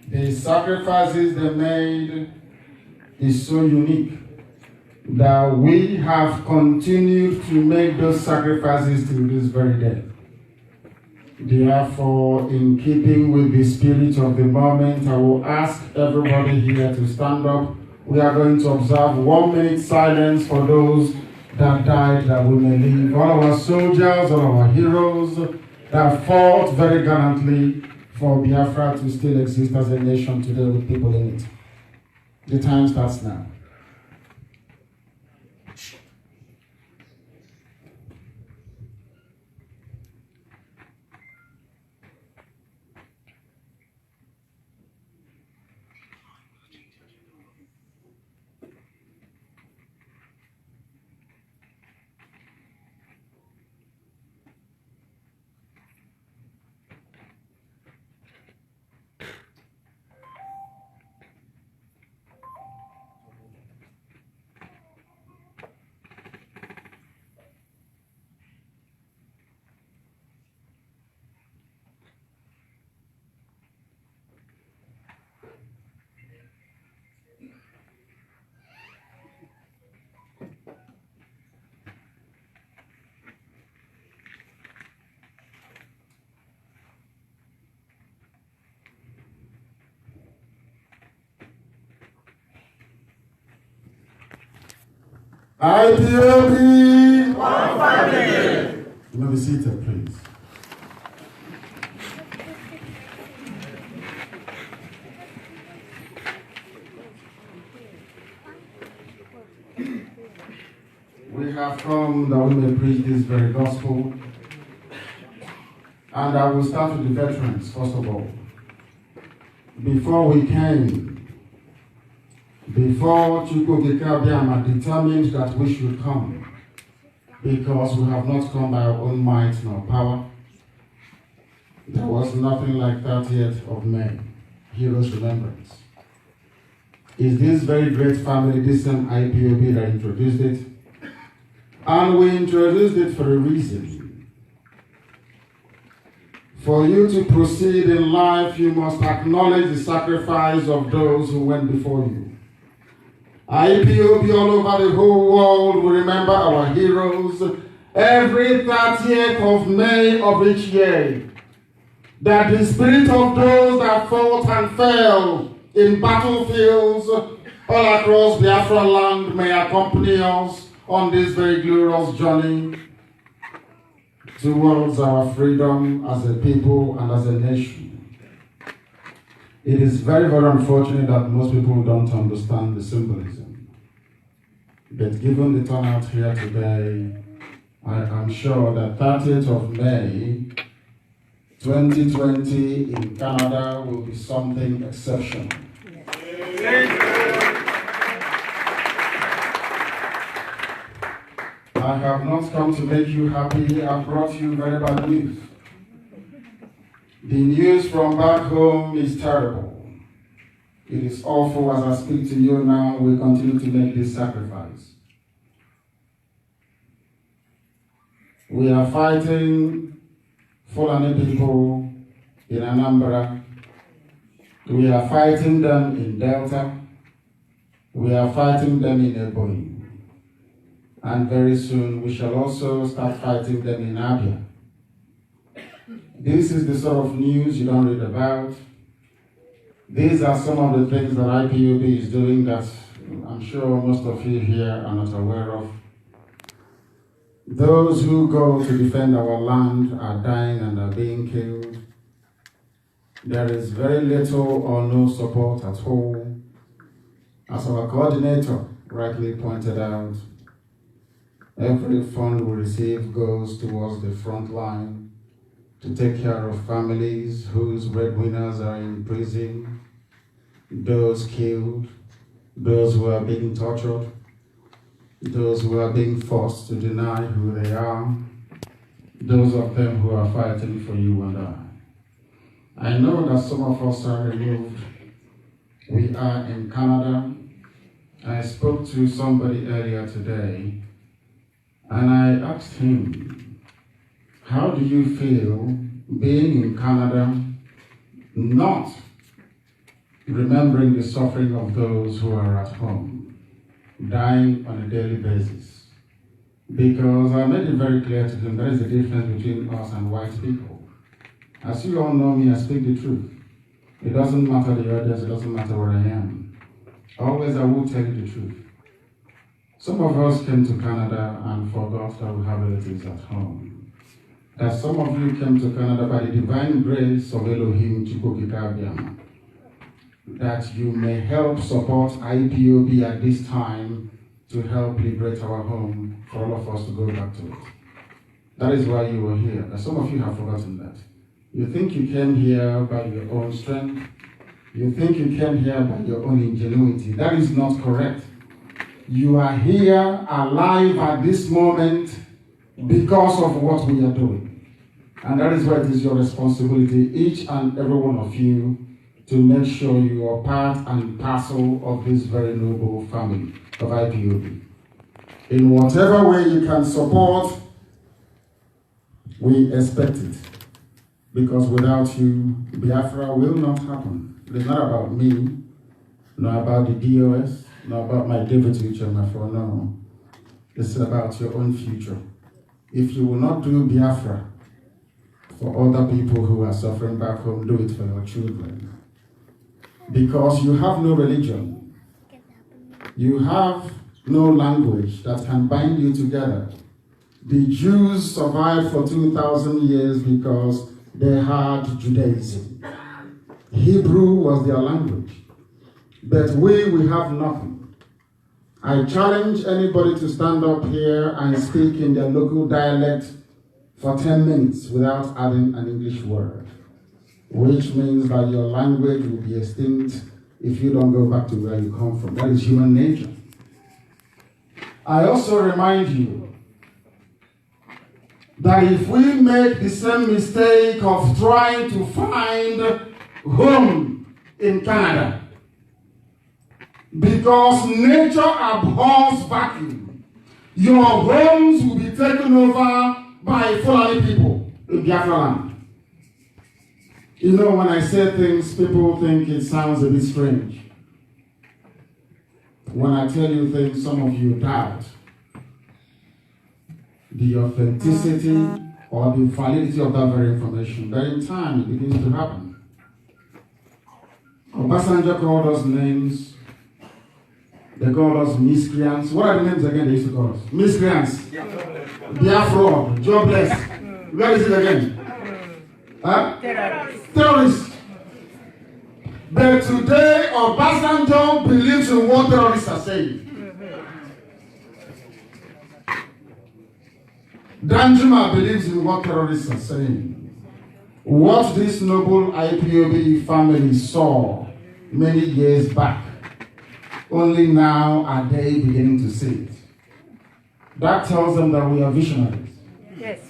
The sacrifices they made is so unique that we have continued to make those sacrifices to this very day. Therefore, in keeping with the spirit of the moment, I will ask everybody here to stand up. We are going to observe 1 minute silence for those that died, that we may live. All our soldiers, all our heroes that fought very gallantly for Biafra to still exist as a nation today with people in it. The time starts now. IPOB! One family! You may be seated, please. We have come that we may preach this very gospel. And I will start with the veterans, first of all. Before we came, before Chukwukikabiama determined that we should come, because we have not come by our own might nor power, there was nothing like 30th of May, Heroes Remembrance. Is this very great family, this same IPOB that introduced it? And we introduced it for a reason. For you to proceed in life, you must acknowledge the sacrifice of those who went before you. IPOB all over the whole world will remember our heroes every 30th of May of each year. That the spirit of those that fought and fell in battlefields all across Biafra land may accompany us on this very glorious journey towards our freedom as a people and as a nation. It is very, very unfortunate that most people don't understand the symbolism. But given the turnout here today, I am sure that 30th of May, 2020 in Canada will be something exceptional. I have not come to make you happy. I brought you very bad news. The news from back home is terrible. It is awful. As I speak to you now, we continue to make this sacrifice. We are fighting Fulani people in Anambra. We are fighting them in Delta. We are fighting them in Ebonyi. And very soon we shall also start fighting them in Abia. This is the sort of news you don't read about. These are some of the things that IPOB is doing that I'm sure most of you here are not aware of. Those who go to defend our land are dying and are being killed. There is very little or no support at all. As our coordinator rightly pointed out, every fund we receive goes towards the front line to take care of families whose breadwinners are in prison, those killed, those who are being tortured, those who are being forced to deny who they are, those of them who are fighting for you and I. I know that some of us are removed. We are in Canada. I spoke to somebody earlier today, and I asked him, how do you feel being in Canada, not remembering the suffering of those who are at home, dying on a daily basis? Because I made it very clear to him there is a difference between us and white people. As you all know me, I speak the truth. It doesn't matter the audience, it doesn't matter where I am. Always I will tell you the truth. Some of us came to Canada and forgot that we have relatives at home. That some of you came to Canada by the divine grace of Elohim Chukwukikabiama. That you may help support IPOB at this time to help liberate our home for all of us to go back to it. That is why you were here. But some of you have forgotten that. You think you came here by your own strength. You think you came here by your own ingenuity. That is not correct. You are here alive at this moment because of what we are doing. And that is why it is your responsibility, each and every one of you, to make sure you are part and parcel of this very noble family of IPOB. In whatever way you can support, we expect it. Because without you, Biafra will not happen. It's not about me, not about the DOS, not about my deputy chairman for no. It's about your own future. If you will not do Biafra for other people who are suffering back home, do it for your children. Because you have no religion. You have no language that can bind you together. The Jews survived for 2,000 years because they had Judaism. Hebrew was their language. But we have nothing. I challenge anybody to stand up here and speak in their local dialect for 10 minutes without adding an English word, which means that your language will be extinct if you don't go back to where you come from. That is human nature. I also remind you that if we make the same mistake of trying to find home in Canada, because nature abhors vacuum, your homes will be taken over by Fulani people in Biafra land. You know, when I say things, people think it sounds a bit strange. When I tell you things, some of you doubt the authenticity or the validity of that very information. But in time, it begins to happen. Obasanjo called us names. They called us miscreants. What are the names again they used to call us? Miscreants. Biafra, jobless. Where is it again? Huh? Terrorists. But today, Obasanjo believes in what terrorists are saying. Danjuma believes in what terrorists are saying. What this noble IPOB family saw many years back, only now are they beginning to see it. That tells them that we are visionaries. Yes.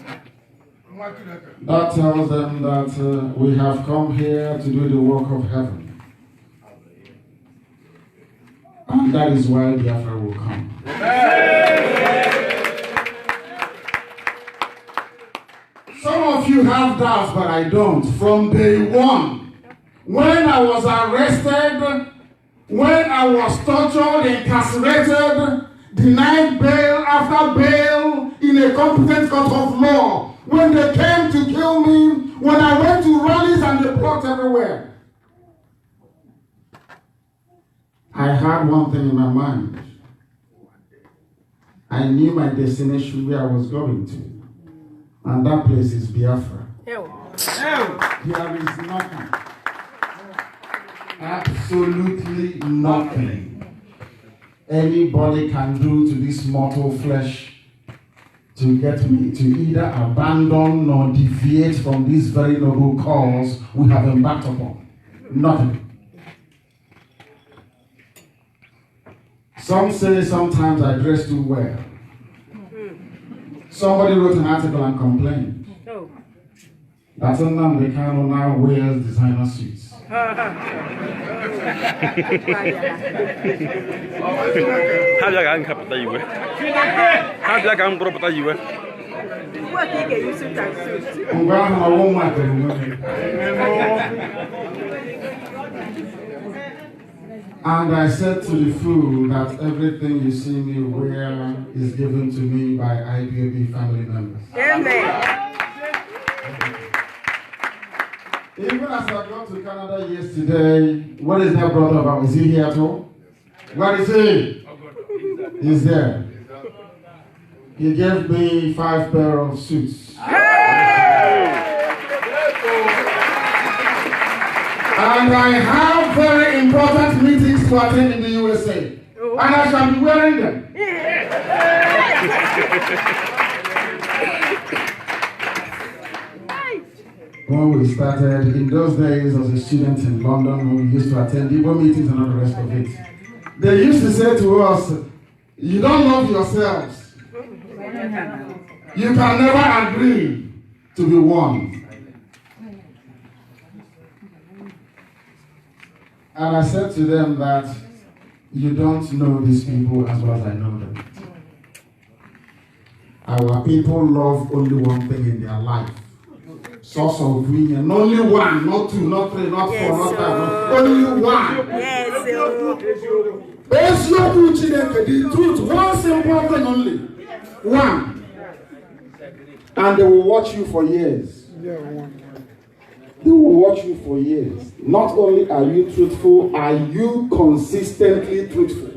That tells them that we have come here to do the work of heaven. And that is why Biafra will come. Some of you have doubts, but I don't. From day one, when I was arrested, when I was tortured, incarcerated, denied bail after bail in a competent court of law, when they came to kill me, when I went to rallies and they blocked everywhere, I had one thing in my mind. I knew my destination where I was going to. And that place is Biafra. There is nothing. Absolutely nothing anybody can do to this mortal flesh to get me to either abandon nor deviate from this very noble cause we have embarked upon. Nothing. Some say sometimes I dress too well. Somebody wrote an article and complained that Nnamdi Kanu now wears designer suits. How do I get capital you? How do I get property you? What do you use to And I said to the fool that everything you see me wear is given to me by IPOB family members. Amen. Even as I got to Canada yesterday, what is that brother about? Is he here at all? Where is he? He's there. He gave me 5 pair of suits. And I have very important meetings to attend in the USA. And I shall be wearing them. When we started, in those days as a student in London, when we used to attend Igbo meetings and all the rest of it, they used to say to us, you don't love yourselves. You can never agree to be one. And I said to them that you don't know these people as well as I know them. Our people love only one thing in their life. Source of union. Only one, not 2, not 3, not 4, not 5. Only one. Yes, The truth, one simple thing only. One. And they will watch you for years. They will watch you for years. Not only are you truthful, are you consistently truthful?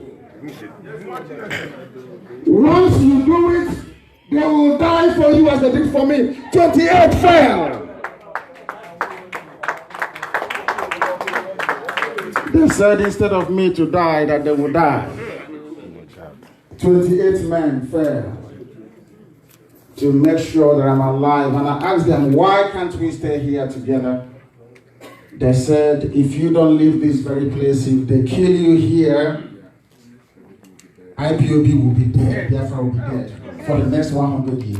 Once you do it, they will die for you as they did for me. 28 fell. They said instead of me to die, that they would die. 28 men fell to make sure that I'm alive. And I asked them, why can't we stay here together? They said, if you don't leave this very place, if they kill you here, IPOB will be dead, Biafra will be dead for the next 100 years.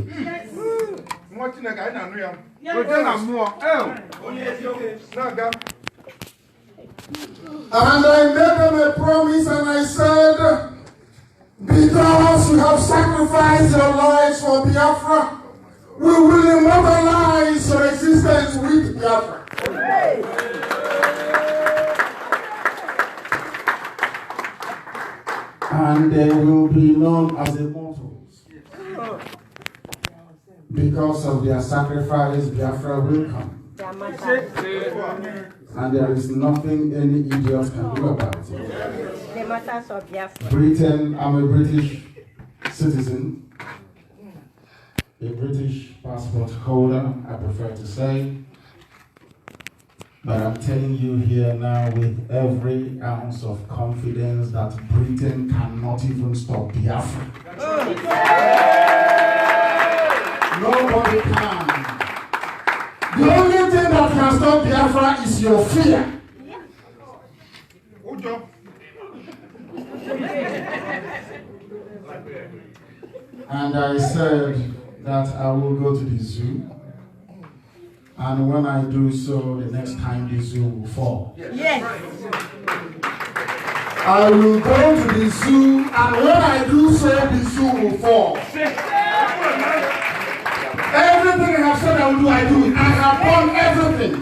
And I made them a promise and I said, because you have sacrificed your lives for Biafra, we will immortalize your existence with Biafra. And they will be known as immortals. Because of their sacrifice, Biafra will come. And there is nothing any idiot can do about it. The matters of Biafra. Britain, I'm a British citizen, a British passport holder, I prefer to say. But I'm telling you here now with every ounce of confidence that Britain cannot even stop Biafra. Nobody can. The only thing that can stop Biafra is your fear. And I said that I will go to the zoo. And when I do so, the next time the zoo will fall. Yes. I will go to the zoo, and when I do so, the zoo will fall. Everything I have said I will do, I do it. I have done everything.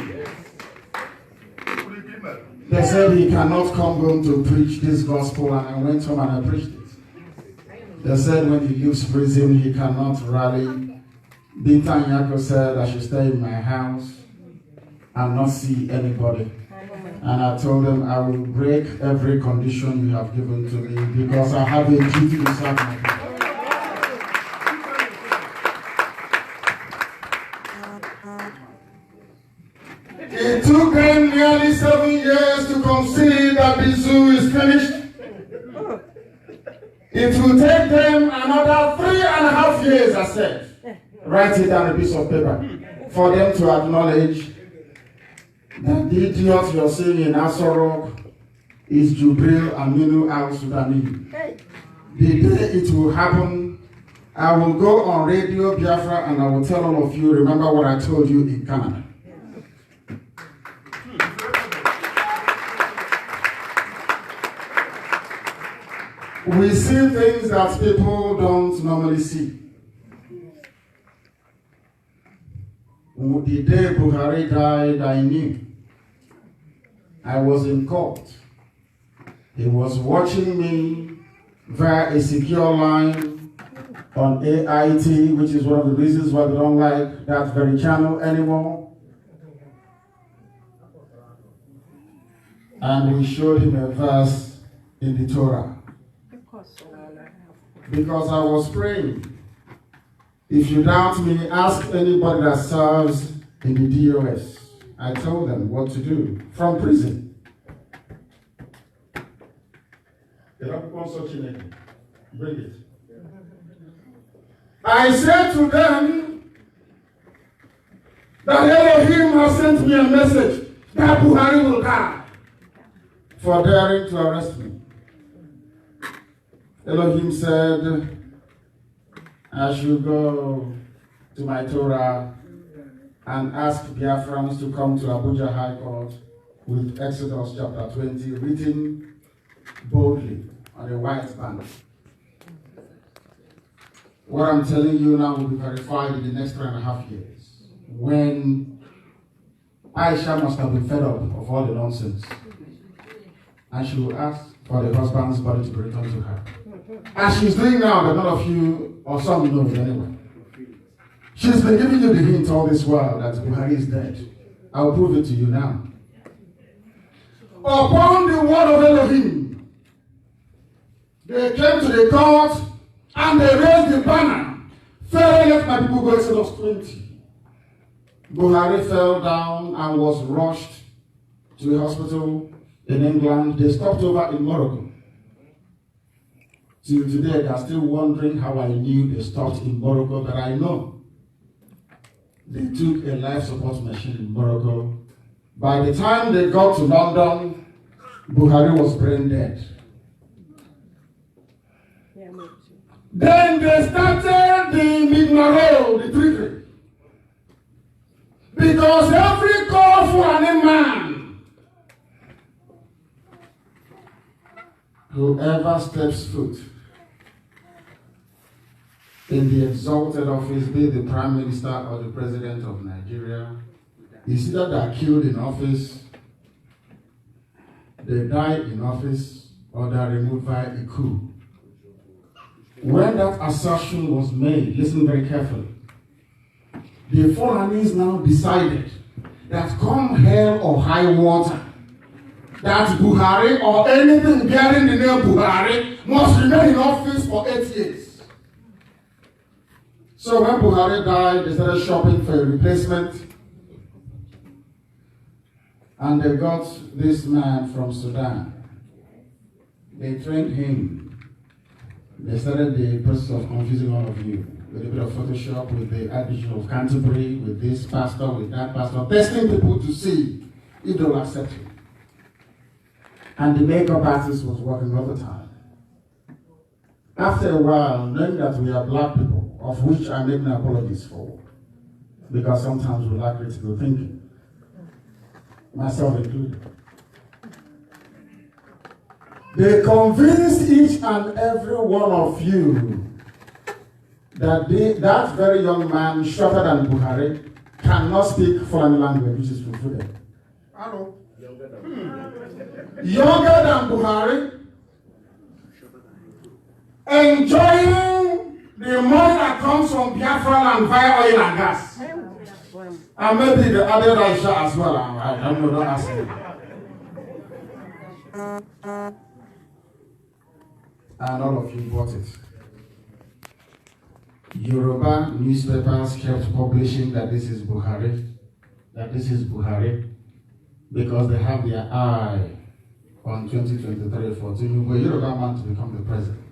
They said he cannot come home to preach this gospel, and I went home and I preached it. They said when he leaves prison, he cannot rally. Binta Nyako said I should stay in my house and not see anybody. And I told them I will break every condition you have given to me because I have a duty to serve my people. It took them nearly 7 years to concede that the zoo is finished. It will take them another 3.5 years, I said. Write it on a piece of paper for them to acknowledge that the idiot you're seeing in Asorok is Jubril Aminu al-Sudani. The day it will happen, I will go on Radio Biafra and I will tell all of you, remember what I told you in Canada. We see things that people don't normally see. The day Buhari died, I knew. I was in court. He was watching me via a secure line on AIT, which is one of the reasons why they don't like that very channel anymore. And we showed him a verse in the Torah. Because I was praying. If you doubt me, ask anybody that serves in the DOS. I told them what to do from prison. Bring it. I said to them that Elohim has sent me a message that Buhari will die for daring to arrest me. Elohim said, I should go to my Torah and ask Biafrans to come to Abuja High Court with Exodus chapter 20 written boldly on a white banner. What I'm telling you now will be verified in the next 3.5 years, when Aisha must have been fed up of all the nonsense, and she will ask for the husband's body to be returned to her. As she's doing now, that none of you, or some know anyway. She's been giving you the hint all this while that Buhari is dead. I'll prove it to you now. Upon the word of Elohim, they came to the court and they raised the banner. Pharaoh let my people go, Exodus 20. Buhari fell down and was rushed to a hospital in England. They stopped over in Morocco. Till today, they are still wondering how I knew they stopped in Morocco, but I know. They took a life support machine in Morocco. By the time they got to London, Buhari was brain dead. Then they started the Mignaro, the treaty. Because every call for any man, whoever steps foot in the exalted office, be the Prime Minister or the President of Nigeria, is either they are killed in office, they die in office, or they are removed by a coup. When that assertion was made, listen very carefully, the Fulanis now decided that come hell or high water, that Buhari or anything bearing the name Buhari must remain in office for 8 years. So when Buhari died, they started shopping for a replacement. And they got this man from Sudan. They trained him. They started the process of confusing all of you with a bit of Photoshop, with the Archbishop of Canterbury, with this pastor, with that pastor, testing people to see if they'll accept you. And the makeup artist was working all the time. After a while, knowing that we are black people, of which I'm making apologies for, because sometimes we lack critical thinking, myself included. They convinced each and every one of you that that very young man, shorter than Buhari, cannot speak foreign language, which is Fufude. Hello. Younger than Buhari, enjoying the money that comes from Biafra land via oil and gas. And maybe the other Aisha as well. I don't know, don't ask me. And all of you bought it. Yoruba newspapers kept publishing that this is Buhari, because they have their eye on 2023 for Tinubu, a Yoruba man to become the president.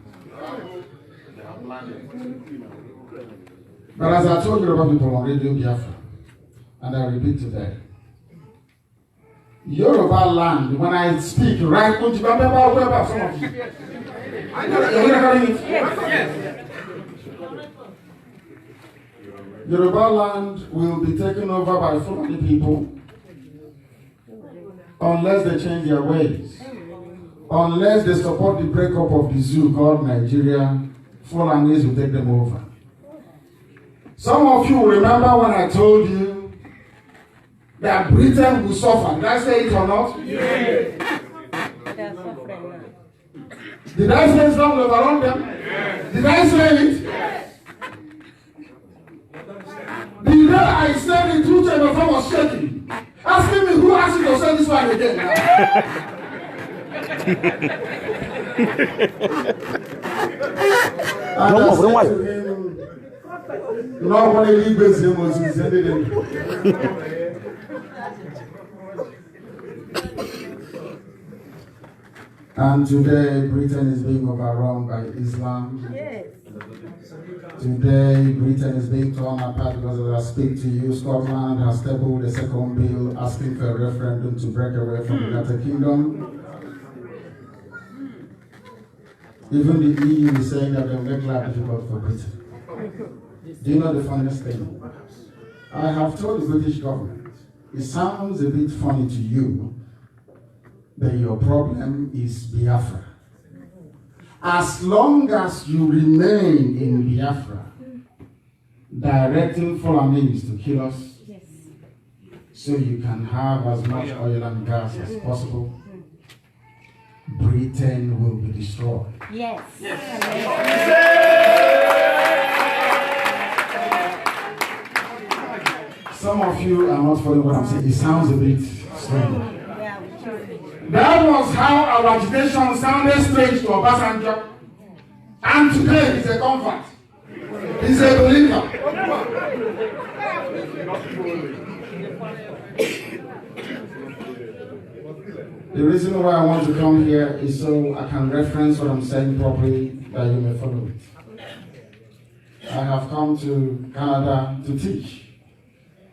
But as I told Yoruba people on Radio Biafra, and I repeat today, Yoruba land, when I speak, right, some of you. I know Yoruba land will be taken over by Fulani people unless they change their ways. Unless they support the breakup of the zoo called Nigeria, Fulanis will take them over. Some of you remember when I told you that Britain will suffer. Did I say it or not? Yes. Did I say Islam will overrun them? Yes. Did I say it? Yes. The day I said it, two chambers was shaking. Asking me who asked you to say this one again now. And I said to him, nobody leaves him was sending him. And today, Britain is being overrun by Islam. Yes. Today, Britain is being torn apart because as I speak to you, Scotland has tabled a second bill asking for a referendum to break away from the United Kingdom. Even the EU is saying that they'll make life difficult for Britain. Do you know the funniest thing? I have told the British government, it sounds a bit funny to you, but your problem is Biafra. As long as you remain in Biafra, directing Fulanis to kill us, yes, so you can have as much oil and gas as possible, Britain will be destroyed. Yes. Yes. Some of you are not following what I'm saying. It sounds a bit strange. That was how our agitation sounded strange to Obasanjo. And today he's a convert. He's a believer. The reason why I want to come here is so I can reference what I'm saying properly, that you may follow it. I have come to Canada to teach.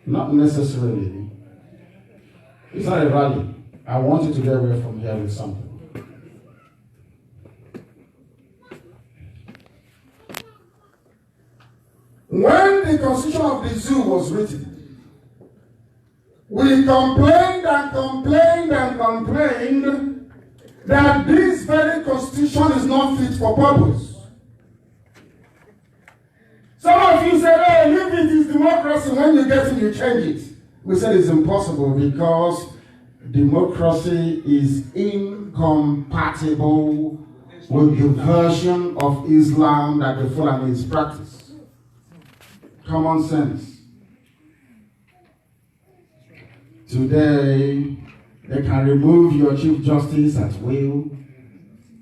Not necessarily. It's not a rally. I want you to get away from here with something. When the Constitution of the Zoo was written, we complained and complained and complained that this very Constitution is not fit for purpose. Some of you said, hey, leave it, it's democracy. When you get it, you change it. We said it's impossible because democracy is incompatible with the version of Islam that the Fulanis practice. Common sense. Today, they can remove your Chief Justice at will.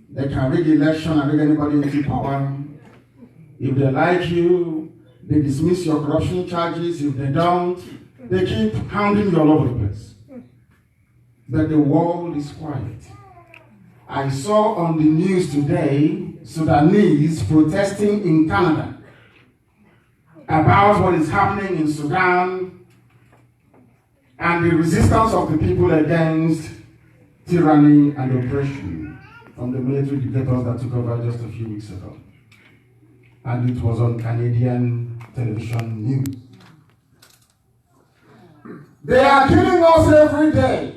They can rig election and rig anybody into power. If they like you, they dismiss your corruption charges. If they don't, they keep hounding you all over the place. but the world is quiet. I saw on the news today Sudanese protesting in Canada about what is happening in Sudan and the resistance of the people against tyranny and oppression from the military dictators that took over just a few weeks ago. And it was on Canadian television news. They are killing us every day.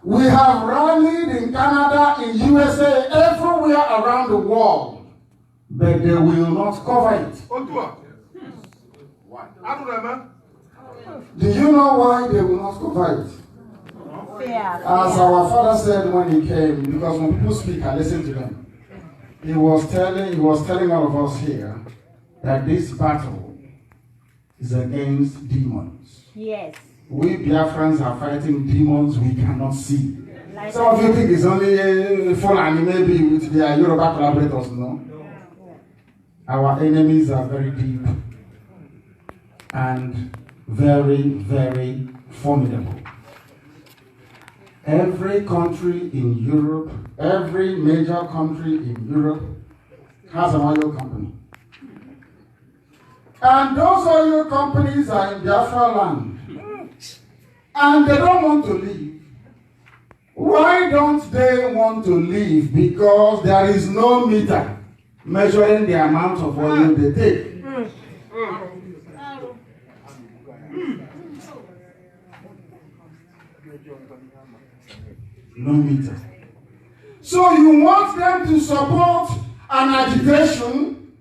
We have rallied in Canada, in USA, everywhere around the world, but they will not cover it. Do you know why they will not cover it? As our father said when he came, because when people speak, I listen to them. He was telling all of us here that this battle is against demons. Yes. We Biafrans are fighting demons we cannot see. Some of you think it's only Fulani maybe with their Yoruba collaborators, no? Our enemies are very deep and very, very formidable. Every country in Europe, every major country in Europe has an oil company. And those oil companies are in Biafra land. And they don't want to leave. Why don't they want to leave? Because there is no meter measuring the amount of oil they take. No meter. So you want them to support an agitation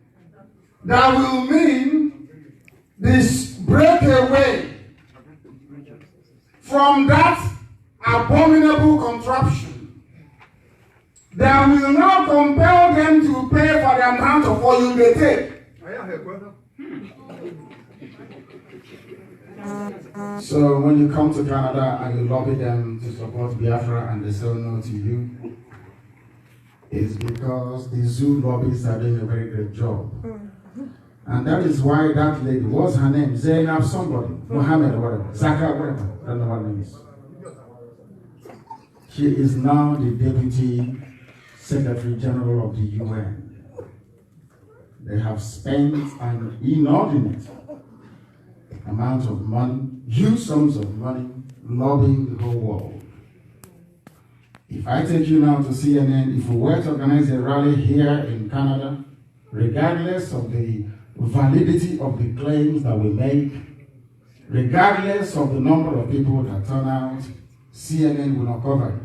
that will mean this breakaway from that abominable contraption that will now compel them to pay for the amount of oil they take. So when you come to Canada and you lobby them to support Biafra and they say no to you, it's because the zoo lobbies are doing a very great job. And that is why that lady, what's her name? Zainab somebody, Mohammed or whatever, Zaka, whatever, I don't know what her name is. She is now the Deputy Secretary General of the UN. They have spent an inordinate amount of money, huge sums of money, lobbying the whole world. If I take you now to CNN, if we were to organize a rally here in Canada, regardless of the validity of the claims that we make, regardless of the number of people that turn out, CNN will not cover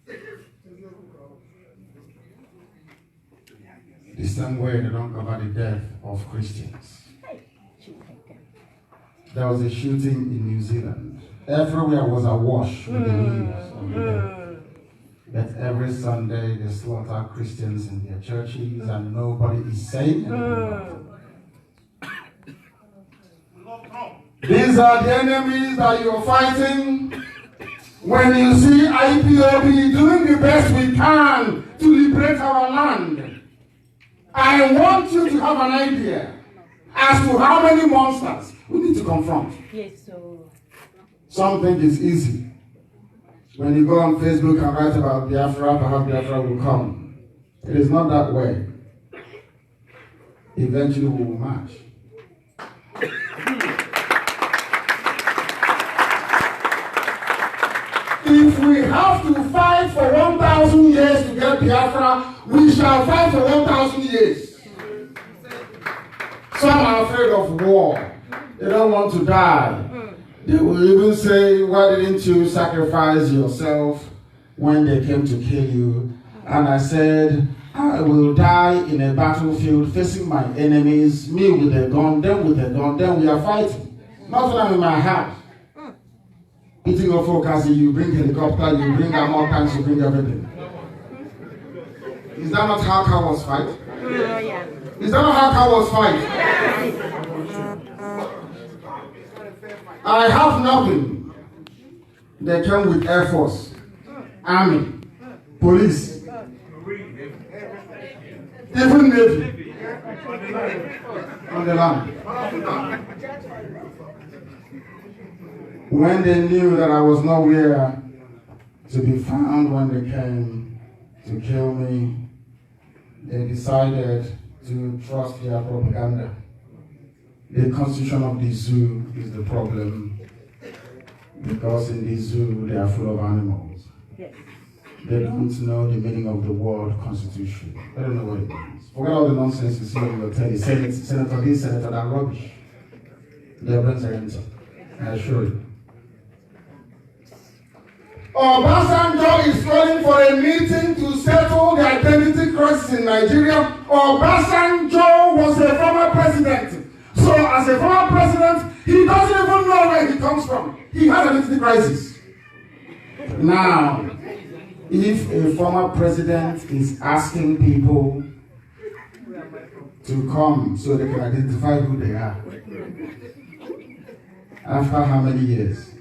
it. The same way they don't cover the death of Christians. There was a shooting in New Zealand. Everywhere was awash with the news of the death. That every Sunday they slaughter Christians in their churches and nobody is saying anything. These are the enemies that you're fighting. When you see IPOB doing the best we can to liberate our land, I want you to have an idea as to how many monsters we need to confront. Yes, so Some think it's easy. When you go on Facebook and write about Biafra, perhaps Biafra will come. It is not that way. Eventually we will march. If we have to fight for 1,000 years to get Biafra, we shall fight for 1,000 years. Some are afraid of war. They don't want to die. They will even say, why didn't you sacrifice yourself when they came to kill you? And I said, I will die in a battlefield facing my enemies, me with a gun, them with a gun, then we are fighting. Not when I'm in my house. Eating of focus, you bring helicopter, you bring ammo tanks, you bring everything. Is that not how cowards fight? Is that not how cowards fight? I have nothing. They come with Air Force, Army, Police, even Navy on the land. When they knew that I was nowhere to be found when they came to kill me, they decided to trust their propaganda. The constitution of the zoo is the problem, because in the zoo they are full of animals. Yes. They don't know the meaning of the word constitution. They don't know what it means. Forget all the nonsense you see on your telly. Senator this, senator that, rubbish. Their brains are empty. I assure you. Obasanjo is calling for a meeting to settle the identity crisis in Nigeria. Obasanjo was a former president. So as a former president, he doesn't even know where he comes from. He has an identity crisis. Now, if a former president is asking people to come so they can identify who they are, after how many years?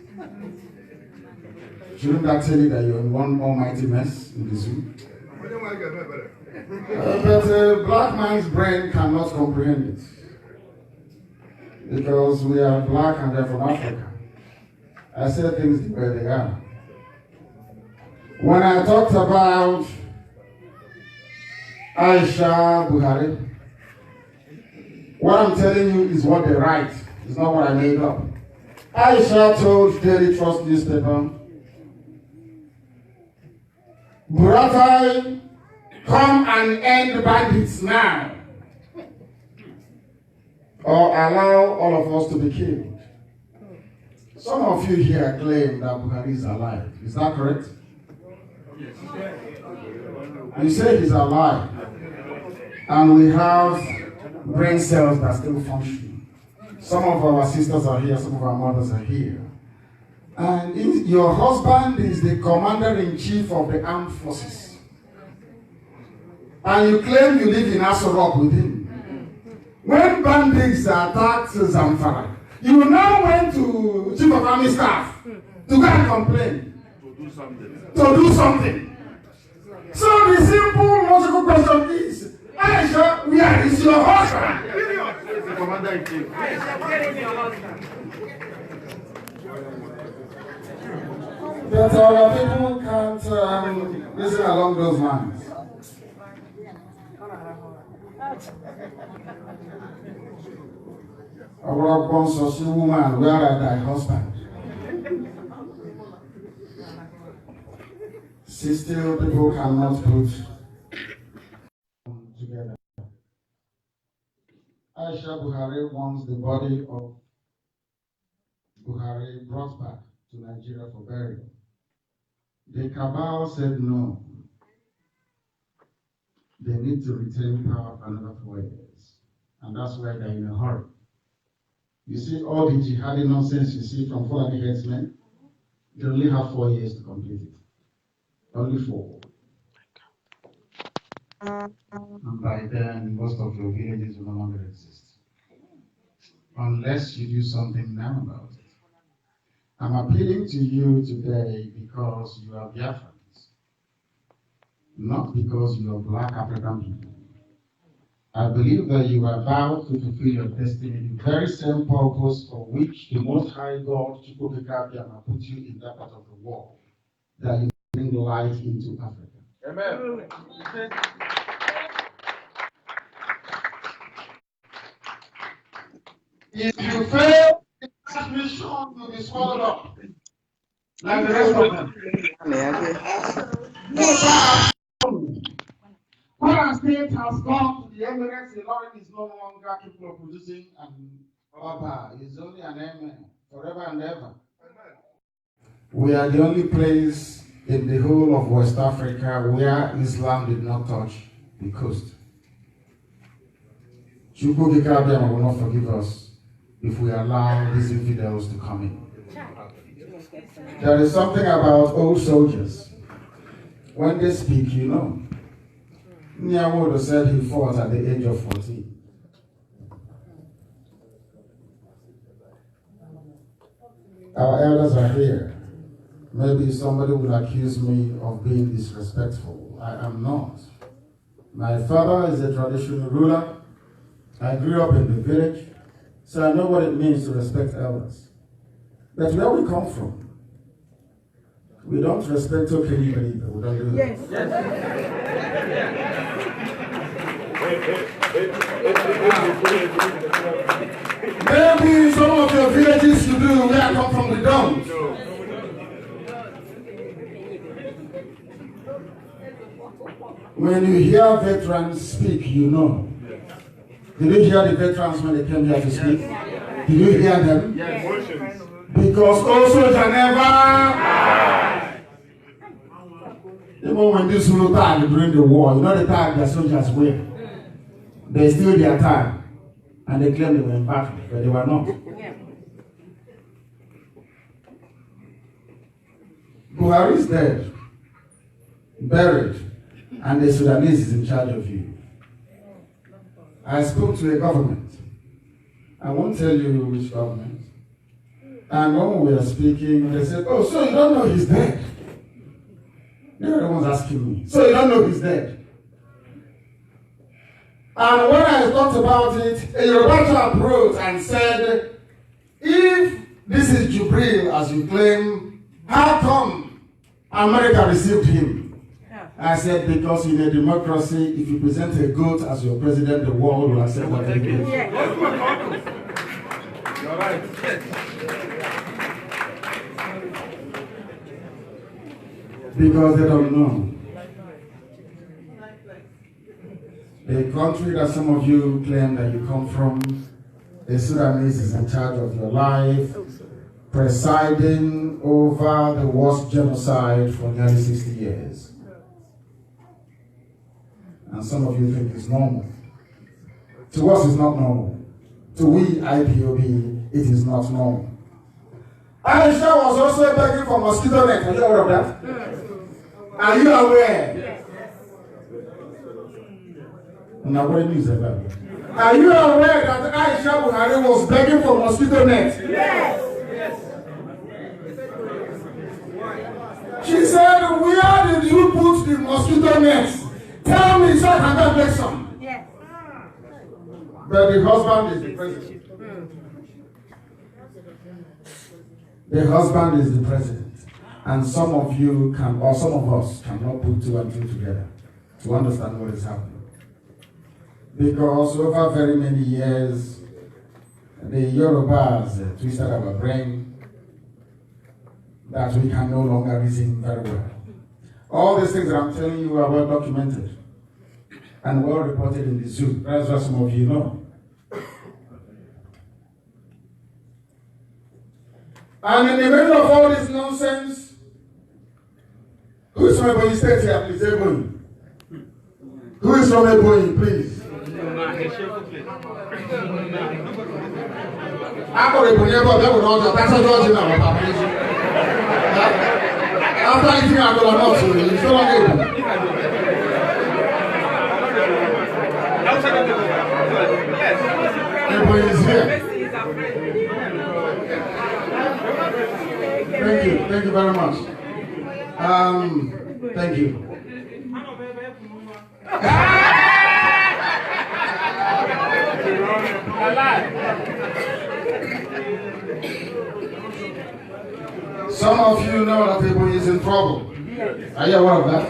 Shouldn't that tell you that you're in one almighty mess in the zoo? But a black man's brain cannot comprehend it. Because we are black and they're from Africa. I said things the way they are. When I talked about Aisha Buhari, what I'm telling you is what they write. It's not what I made up. Aisha told Daily Trust newspaper, Buratai, come and end bandits now, or allow all of us to be killed. Some of you here claim that Buhari is alive. Is that correct? Yes. You say he's alive, and we have brain cells that still function. Some of our sisters are here, some of our mothers are here. And your husband is the commander-in-chief of the armed forces. And you claim you live in Asorok with him. When bandits attacked Zamfara, you now went to Chief of Army Staff to go and complain. To do something. So the simple logical question is, Aisha, where is your husband? The commander-in-chief. But our people can't listen along those lines. Our conscious woman, where are thy husband? Still, people cannot put together. Aisha Buhari wants the body of Buhari brought back to Nigeria for burial. The cabal said no. They need to retain power for another 4 years. And that's why they're in a hurry. You see all the jihadi nonsense you see from Fulani headsmen, they only have 4 years to complete it. Only 4. And by then, most of your villages will no longer exist. Unless you do something now about it. I'm appealing to you today because you are Biafrans, not because you are black African people. I believe that you are about to fulfill your destiny, the very same purpose for which the Most High God put you in that part of the world, that you bring light into Africa. Amen. If you fail in that mission, you'll be swallowed up, like the rest of them. Kwara State has gone to the Emirates. Ilorin is no longer capable of producing an Oba. It's only an Emir, forever and ever. We are the only place in the whole of West Africa where Islam did not touch the coast. Chukwu Kikabiyama will not forgive us if we allow these infidels to come in. There is something about old soldiers. When they speak, you know. Nyawodo said he fought at the age of 14. Our elders are here. Maybe somebody will accuse me of being disrespectful. I am not. My father is a traditional ruler. I grew up in the village, so I know what it means to respect elders. But where we come from, we don't respect anybody. We don't do that. Maybe some of your villages you do where I come from, we don't. When you hear veterans speak, you know. Did you hear the veterans when they came here to speak? Did you hear them? Yes. Because also Geneva, even when this Zulu tag during the war, you know the tag the soldiers wear. They steal their tag and they claim they were in battle, but they were not. Buhari is dead, buried, and the Sudanese is in charge of you. I spoke to a government. I won't tell you which government. And when we were speaking, they said, oh, so you don't know he's dead? They were the ones asking me. So you don't know he's dead? And when I talked about it, a Yoruba chap wrote and said, if this is Jubril, as you claim, how come America received him? I said, because in a democracy, if you present a goat as your president, the world will accept that. You're right. Because they don't know. The country that some of you claim that you come from, the Sudanese is in charge of your life, presiding over the worst genocide for nearly 60 years. And some of you think it's normal. To us, it's not normal. To we, IPOB, it is not normal. Aisha was also begging for mosquito net. Are you aware of that? Are you aware? Yes. Now, what news about it? Are you aware that Aisha Buhari was begging for mosquito net? Yes. She said, where did you put the mosquito nets? Tell me so I can go get some. Yes. But the husband is the president. The husband is the president. And some of you can, or some of us cannot put two and two together to understand what is happening. Because over very many years, the Yorubas twisted our brain that we can no longer reason very well. All these things that I'm telling you are well documented and well reported in the zoo. That's what some of you know. And in the middle of all this nonsense, who is from Ebonyi State here, please? Ebonyi. Who is from Ebonyi, please? After eating our dollar not so it's no longer able. Everybody is here. Thank you very much. Thank you. Some of you know that Ebonyi is in trouble. Are you aware of that?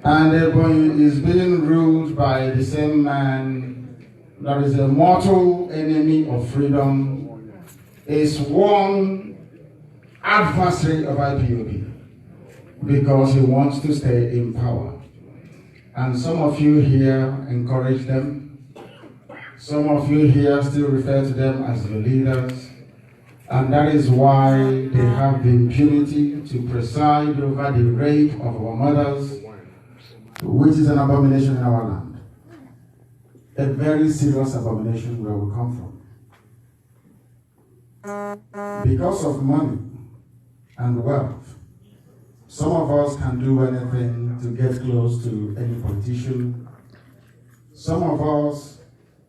And Ebonyi is being ruled by the same man that is a mortal enemy of freedom, a sworn adversary of IPOB, because he wants to stay in power. And some of you here encourage them. Some of you here still refer to them as your leaders. And that is why they have the impunity to preside over the rape of our mothers, which is an abomination in our land. A very serious abomination where we come from. Because of money and wealth, some of us can do anything to get close to any politician. Some of us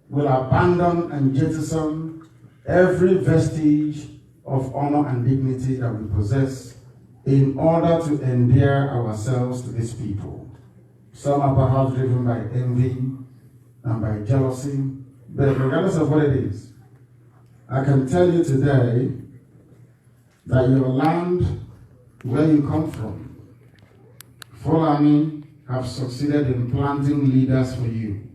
will abandon and jettison every vestige of honor and dignity that we possess in order to endear ourselves to these people. Some are perhaps driven by envy and by jealousy, but regardless of what it is, I can tell you today that your land, where you come from, Fulani have succeeded in planting leaders for you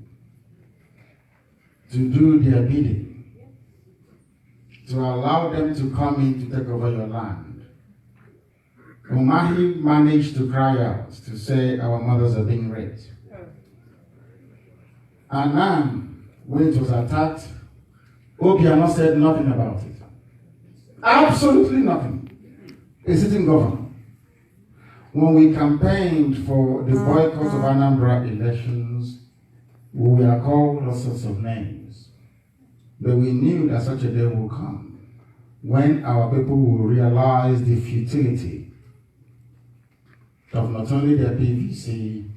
to do their bidding, to allow them to come in to take over your land. Umahi managed to cry out to say our mothers are being raped. Anam, when it was attacked, Obiano said nothing about it. Absolutely nothing. A sitting governor. When we campaigned for the boycott of Anambra elections, we were called all sorts of names. But we knew that such a day will come when our people will realize the futility of not only their PVC,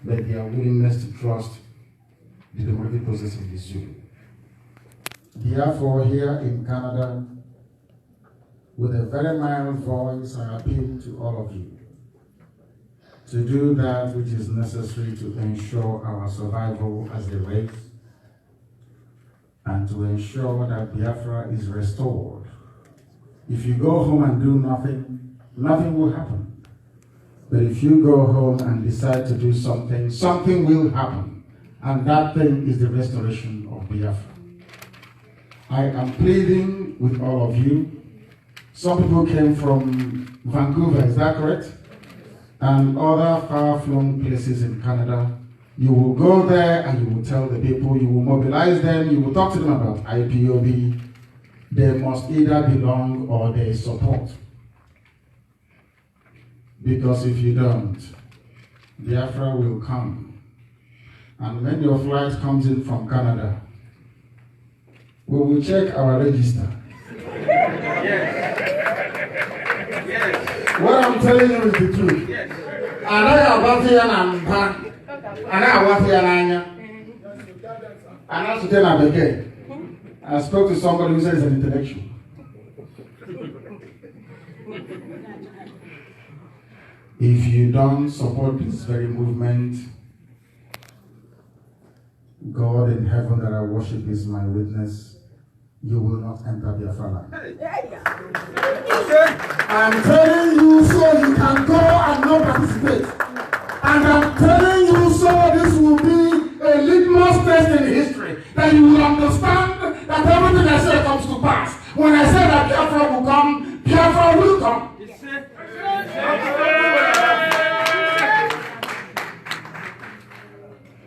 but their willingness to trust the democratic process in the Zulu. Therefore, here in Canada, with a very mild voice, I appeal to all of you to do that which is necessary to ensure our survival as a race and to ensure that Biafra is restored. If you go home and do nothing, nothing will happen. But if you go home and decide to do something, something will happen. And that thing is the restoration of Biafra. I am pleading with all of you. Some people came from Vancouver, is that correct? And other far-flung places in Canada. You will go there and you will tell the people, you will mobilize them, you will talk to them about IPOB. They must either belong or they support. Because if you don't, Biafra will come. And when your flight comes in from Canada, we will check our register. What I'm telling you is the truth. I spoke to somebody who says he's an intellectual. If you don't support this very movement, God in heaven that I worship is my witness, you will not enter Biafra. I'm telling you so you can go and not participate. And I'm telling you so this will be a litmus test in history, that you will understand that everything I say comes to pass. When I say that Biafra will come, Biafra will come.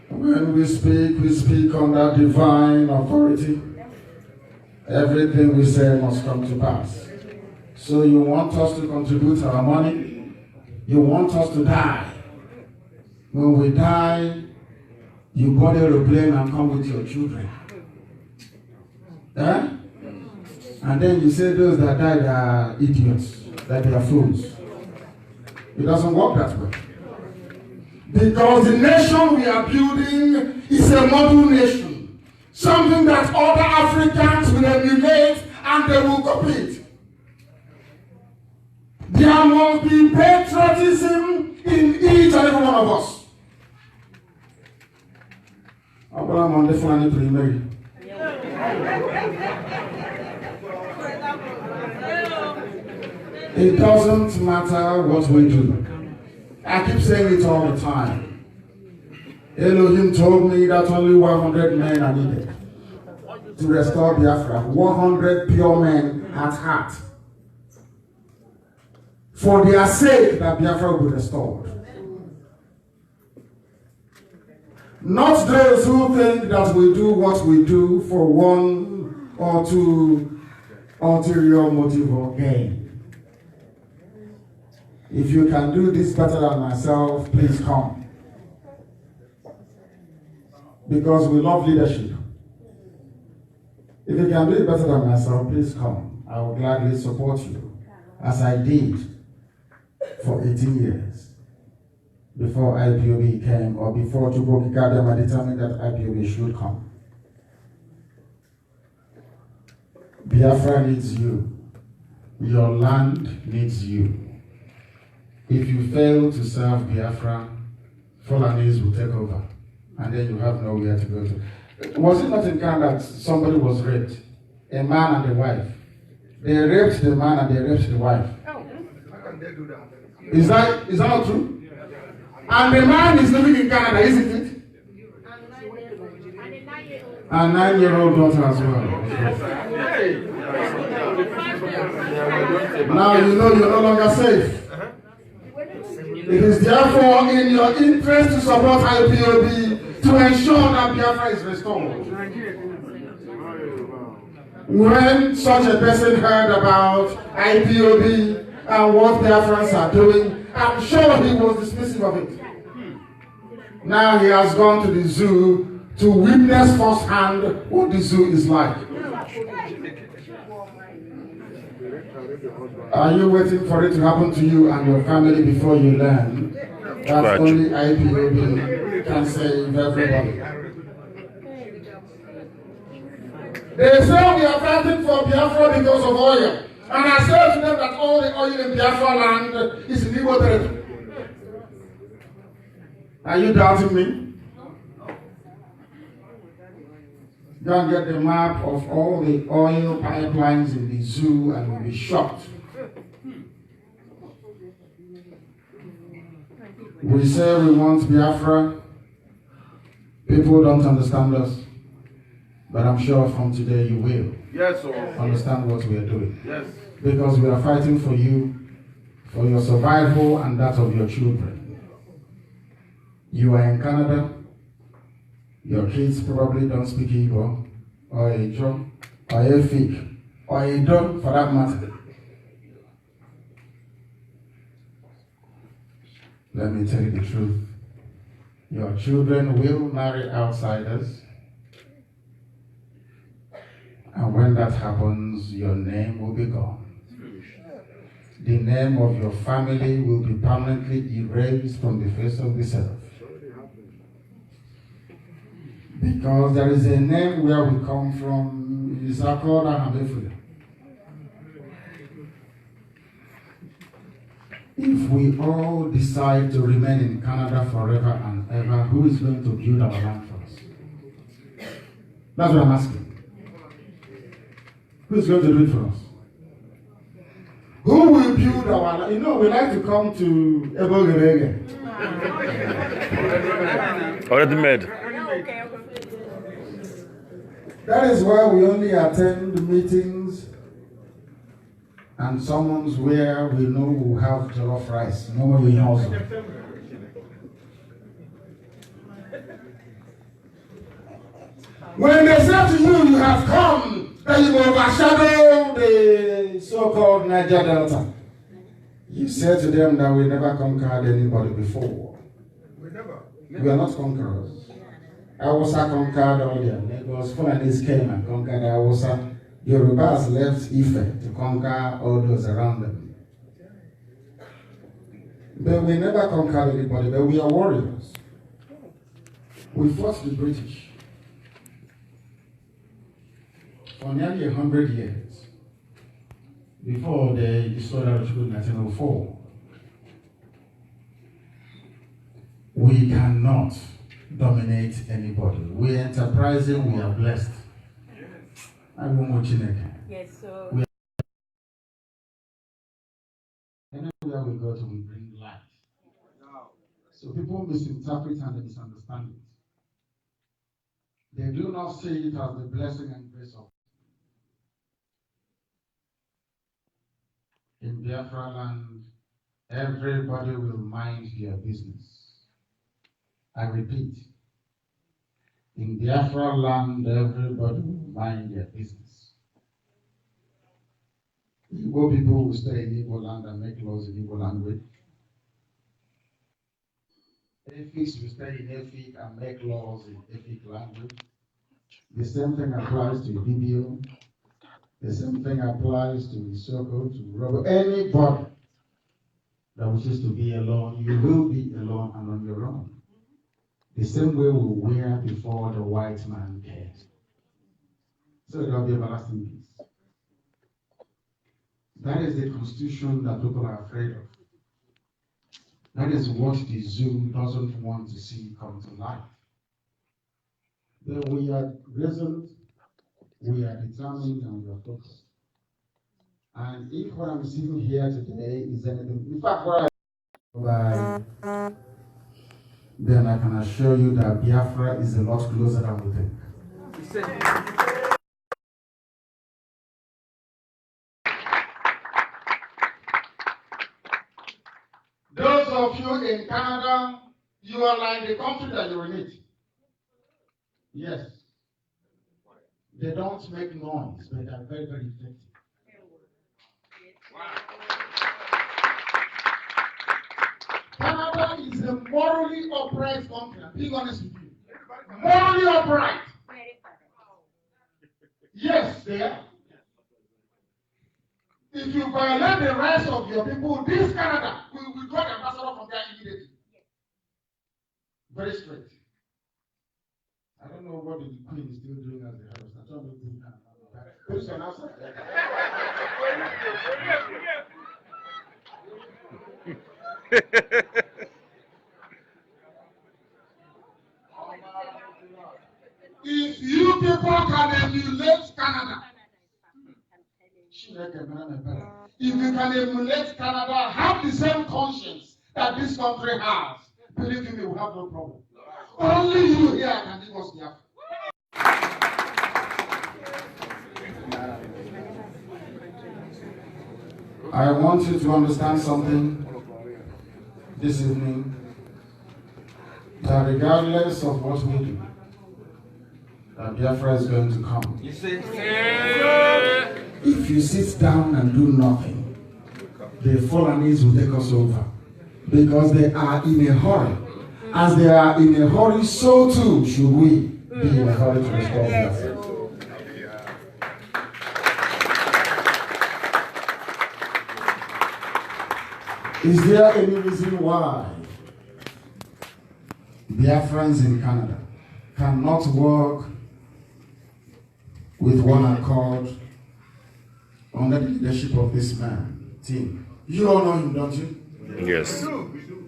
When we speak under divine authority. Everything we say must come to pass. So you want us to contribute our money? You want us to die? When we die, you board a aeroplane and come with your children. Eh? And then you say those that died are idiots, that they are fools. It doesn't work that way. Because the nation we are building is a model nation. Something that other Africans will emulate and they will compete. There must be patriotism in each and every one of us. Abraham on the Fulani primary. It doesn't matter what we do. I keep saying it all the time. Elohim told me that only 100 men are needed to restore Biafra. 100 pure men at heart. For their sake that Biafra will be restored. Not those who think that we do what we do for one or two ulterior motive or gain. If you can do this better than myself, please come. Because we love leadership. If you can do it better than myself, please come. I will gladly support you, as I did for 18 years. Before IPOB came, or before Chukwuka Kadema determined that IPOB should come. Biafra needs you. Your land needs you. If you fail to serve Biafra, Fulanis will take over. And then you have nowhere to go to. Was it not in Canada that somebody was raped? a man and a wife. They raped the man and they raped the wife. How can they do that? Is that not true? And the man is living in Canada, isn't it? And 9-year-old daughter as well. Now you know you're no longer safe. It is therefore in your interest to support IPOB to ensure that Biafra is restored. When such a person heard about IPOB and what Biafrans are doing, I'm sure he was dismissive of it. Now he has gone to the zoo to witness firsthand what the zoo is like. Are you waiting for it to happen to you and your family before you learn that only IPOB can save everybody? They say we are fighting for Biafra because of oil. And I said to them that all the oil in Biafra land is in Igbo territory. Are you doubting me? Go and get the map of all the oil pipelines in the zoo and you'll be shocked. We say we want Biafra. People don't understand us. But I'm sure from today you will. Yes, sir. Understand what we are doing. Yes. Because we are fighting for you, for your survival and that of your children. You are in Canada. Your kids probably don't speak Igbo, or Ijo, or Efik, or Ido for that matter. Let me tell you the truth. Your children will marry outsiders. And when that happens, your name will be gone. The name of your family will be permanently erased from the face of this earth. Because there is a name where we come from, it is called Ahamefule. If we all decide to remain in Canada forever and ever, who is going to build our land for us? That's what I'm asking. Who is going to do it for us? Who will build our land? You know, we like to come to Ebogerege. Already made. That is why we only attend meetings and summons where we know we'll have jollof rice. No more we also. When they say to you, you have come, that you will overshadow the so-called Niger Delta, you say to them that we never conquered anybody before. We are not conquerors. Hausa conquered all their neighbors. Fulanis came and conquered Hausa. Yorubas left Ife to conquer all those around them. But we never conquered anybody, but we are warriors. We fought the British for nearly 100 years before they destroyed our school in 1904. We cannot dominate anybody. We are enterprising, we are blessed. Yes, so anywhere we go to, we bring light. So people misinterpret and they misunderstand it. They do not see it as the blessing and grace of in Biafra land, everybody will mind their business. I repeat, in Biafra land, everybody will mind their business. Igbo people will stay in Igbo land and make laws in Igbo language. Efiks will stay in Efik and make laws in Efik language. The same thing applies to Ibibio. The same thing applies to Isoko, to Robo. Anybody that wishes to be alone, you will be alone and on your own. The same way we were before the white man came. So there will be everlasting peace. That is the constitution that people are afraid of. That is what the zoo doesn't want to see come to light. But we are resolute we are determined and we are focused. And if what I'm seeing here today is anything, in fact, what then I can assure you that Biafra is a lot closer than we think. Those of you in Canada, you are like the country that you need. Yes. They don't make noise, but they are very, very effective. Canada is a morally upright country. I'm being honest with you. Morally upright. Yes, they are. If you violate the rights of your people, this Canada will withdraw the ambassador from there immediately. Very straight. I don't know what the Queen is still doing as the head of state. If you people can emulate Canada, if you can emulate Canada, have the same conscience that this country has, believe me, we will have no problem. Only you here can give us Biafra. I want you to understand something this evening, that regardless of what we do, that Biafra is going to come. You see? If you sit down and do nothing, the Fulanese will take us over. Because they are in a hurry. As they are in a hurry, so too should we be in a hurry to restore Biafra. Is there any reason why Biafrans in Canada cannot work with one accord under the leadership of this man, team? You all know him, don't you? Yes.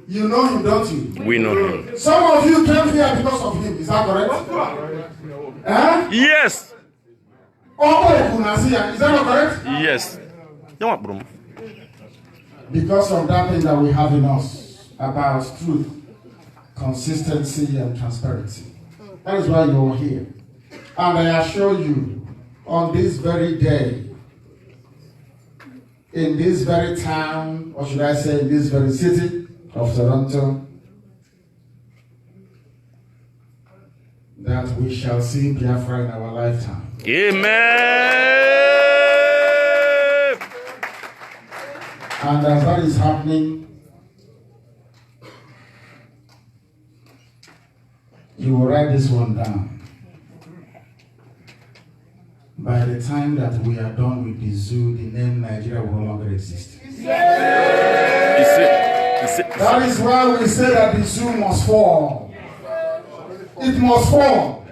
You know him, don't you? We know him. Some of you came here because of him, is that correct? Yes. Is that not correct? Yes. Because of that thing that we have in us about truth, consistency, and transparency. That is why you're here. And I assure you, on this very day, in this very town, or should I say in this very city of Toronto, that we shall see Biafra in our lifetime. Amen. And as that is happening, you will write this one down. By the time that we are done with the zoo, the name Nigeria will no longer exist. That is why we say that the zoo must fall. It must fall.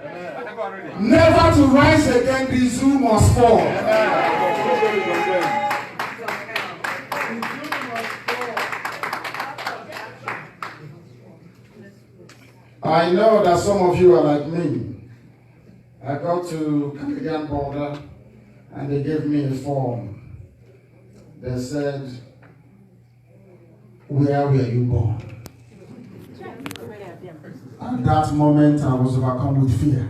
Never to rise again, the zoo must fall. I know that some of you are like me. I got to Canadian border and they gave me a form. They said, where were you born? At that moment, I was overcome with fear.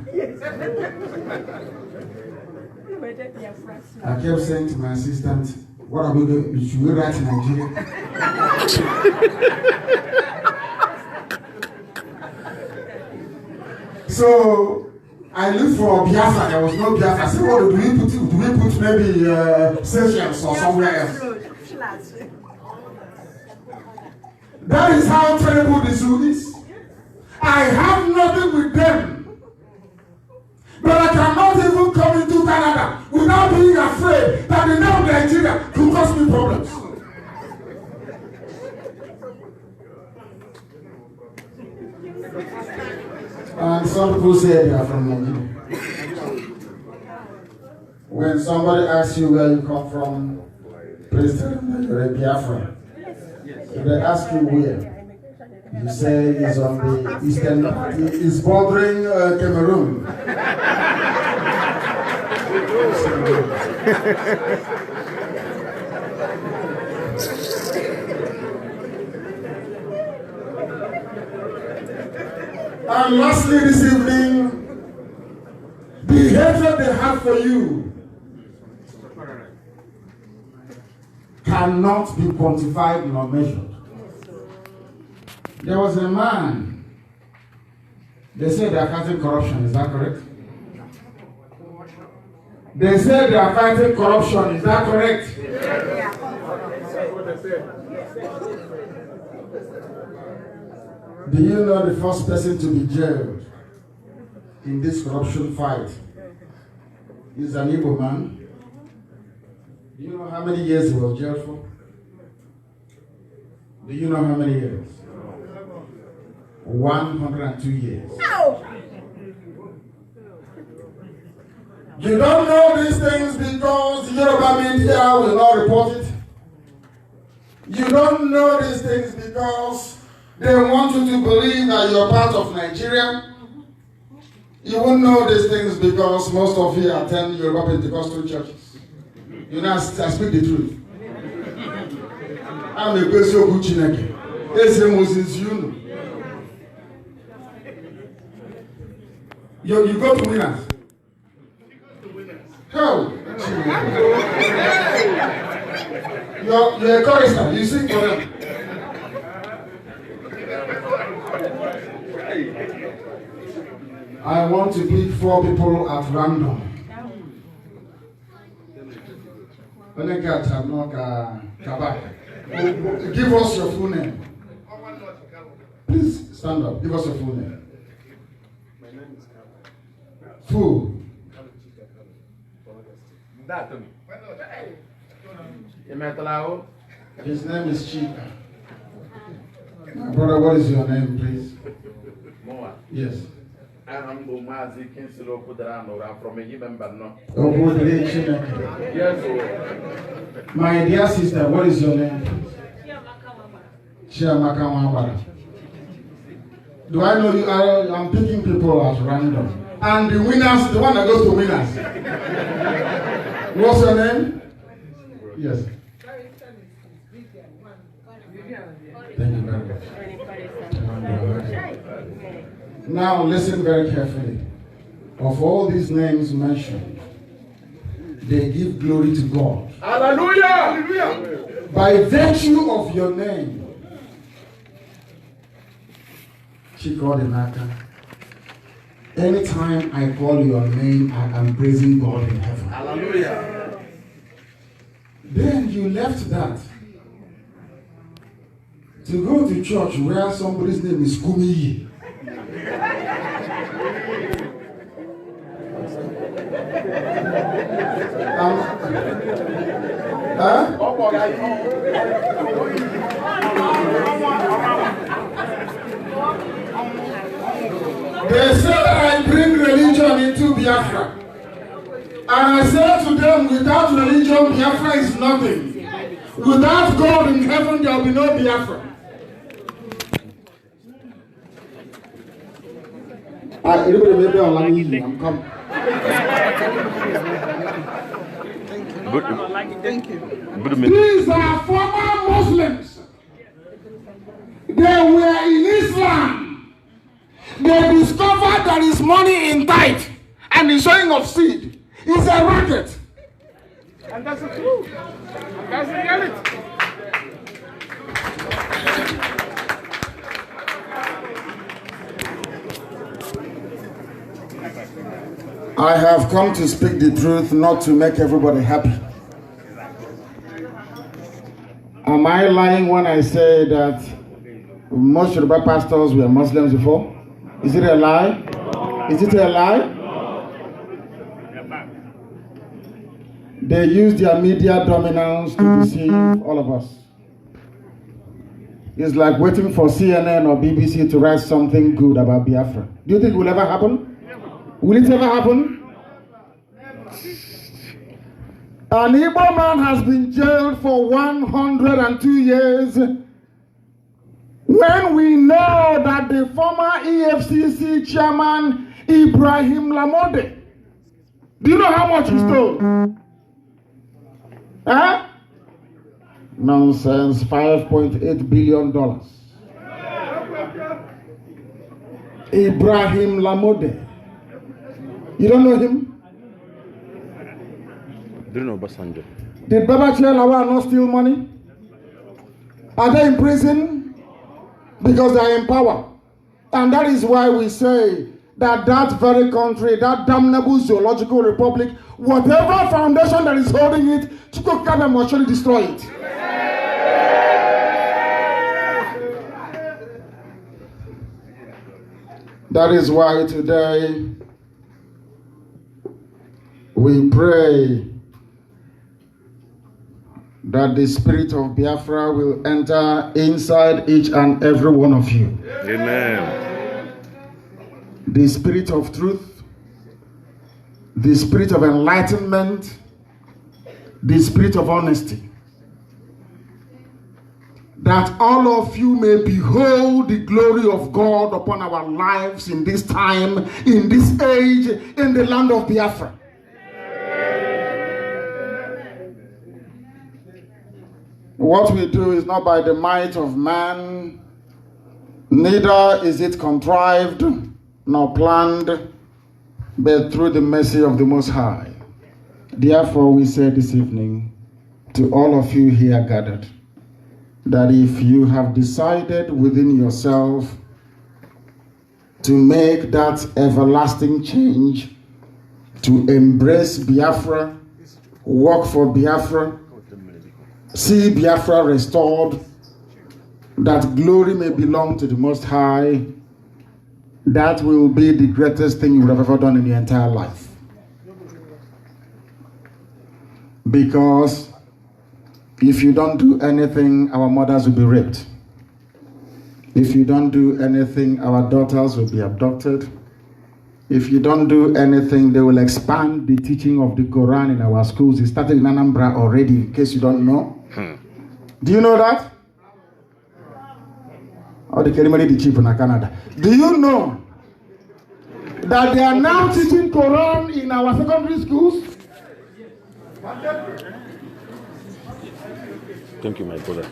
I kept saying to my assistant, what are we doing? Should we write Nigeria? So I looked for Biafra. There was no Biafra. I said, what do we put? Do we put maybe Seychelles or somewhere else? That is how terrible the zoo is. I have nothing with them. But I cannot even come into Canada without being afraid that the name of Nigeria could cause me problems. And some people say they are from Nigeria. When somebody asks you where you come from, please tell them that you're a Biafra. If they ask you where, you say it's on the eastern part. It's bordering Cameroon. And lastly this evening, the hatred they have for you cannot be quantified nor measured. There was a man, they said they are fighting corruption, is that correct? They said they are fighting corruption, is that correct? Do you know the first person to be jailed in this corruption fight is an Igbo man? Do you know how many years he was jailed for? Do you know how many years? 102 years. No. You don't know these things because the Yoruba media will not report it. You don't know these things because they want you to believe that you're part of Nigeria. You won't know these things because most of you attend Yoruba Pentecostal churches. You know, I speak the truth. I'm a person who Chineke. Moses, you know. You go to winners. How? You're a chorister. You sing for them. I want to pick 4 people at random. Give us your full name. Please stand up. Give us your full name. My name is Kanu. Full. His name is Chika. My brother, what is your name, please? Moa. Yes. I'm Mazi Nnamdi Kanu. I'm from a member. Yes. My dear sister, what is your name? Chiamaka. Do I know you? I'm picking people at random. And the winners, the one that goes to winners. What's your name? Yes. Thank you very much. Now listen very carefully. Of all these names mentioned, they give glory to God. Hallelujah! By virtue of your name, Chikodinaka, anytime I call your name, I am praising God in heaven. Hallelujah! Then you left that to go to church where somebody's name is Kumiyi. They said I bring religion into Biafra. And I said to them, without religion, Biafra is nothing. Without God in heaven, there will be no Biafra. Everybody I'm coming. Thank you. These are former Muslims. They were in Islam. They discovered there is money in tithe and the sowing of seed. It's a racket. And that's the truth. That's the reality. I have come to speak the truth, not to make everybody happy. Am I lying when I say that most Yoruba pastors were Muslims before? Is it a lie? Is it a lie? They use their media dominance to deceive all of us. It's like waiting for CNN or BBC to write something good about Biafra. Do you think it will ever happen? Will it ever happen? An Igbo man has been jailed for 102 years when we know that the former EFCC chairman Ibrahim Lamode Do you know how much he stole? Huh? Nonsense, $5.8 billion. Ibrahim Lamode. You don't know him? Do you know Basanjo? Did Babachir Lawal not steal money? Are they in prison? Because they are in power. And that is why we say that that very country, that damnable zoological republic, whatever foundation that is holding it, Chukwu must surely destroy it. That is why today we pray that the spirit of Biafra will enter inside each and every one of you. Amen. The spirit of truth, the spirit of enlightenment, the spirit of honesty. That all of you may behold the glory of God upon our lives in this time, in this age, in the land of Biafra. What we do is not by the might of man, neither is it contrived nor planned, but through the mercy of the Most High. Therefore, we say this evening to all of you here gathered, that if you have decided within yourself to make that everlasting change, to embrace Biafra, work for Biafra, see Biafra restored, that glory may belong to the Most High, that will be the greatest thing you would have ever done in your entire life. Because if you don't do anything, our mothers will be raped. If you don't do anything, our daughters will be abducted. If you don't do anything, they will expand the teaching of the Quran in our schools. It started in Anambra already, in case you don't know. Do you know that? Or the Kerimari the chief in Canada. Do you know that they are now teaching Quran in our secondary schools? Thank you, my brother.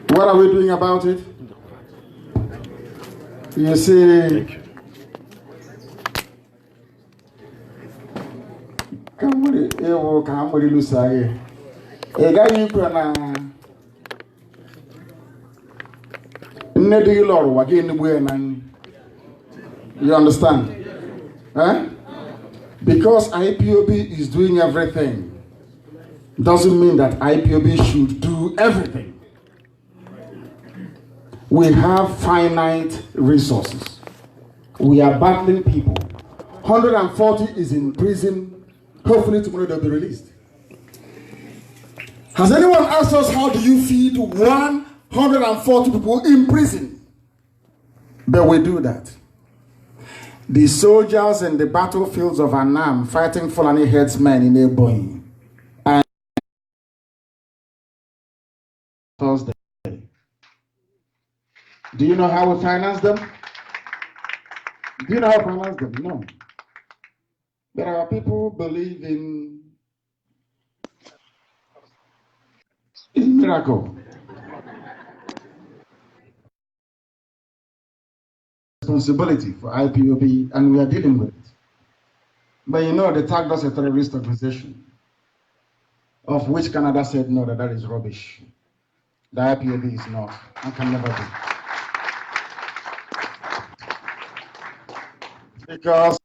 What are we doing about it? You see, thank you. You understand? Eh? Because IPOB is doing everything doesn't mean that IPOB should do everything. We have finite resources. We are battling people. 140 is in prison. Hopefully tomorrow they'll be released. Has anyone asked us how do you feed 140 people in prison? But we do that. The soldiers in the battlefields of Annam fighting Fulani headsmen in Ebonyi. And Thursday. Do you know how we finance them? Do you know how we finance them? No. But our people believe in miracle. Responsibility for IPOB, and we are dealing with it. But you know, they tagged us a terrorist organization, of which Canada said no, that is rubbish. The IPOB is not, and can never be. Because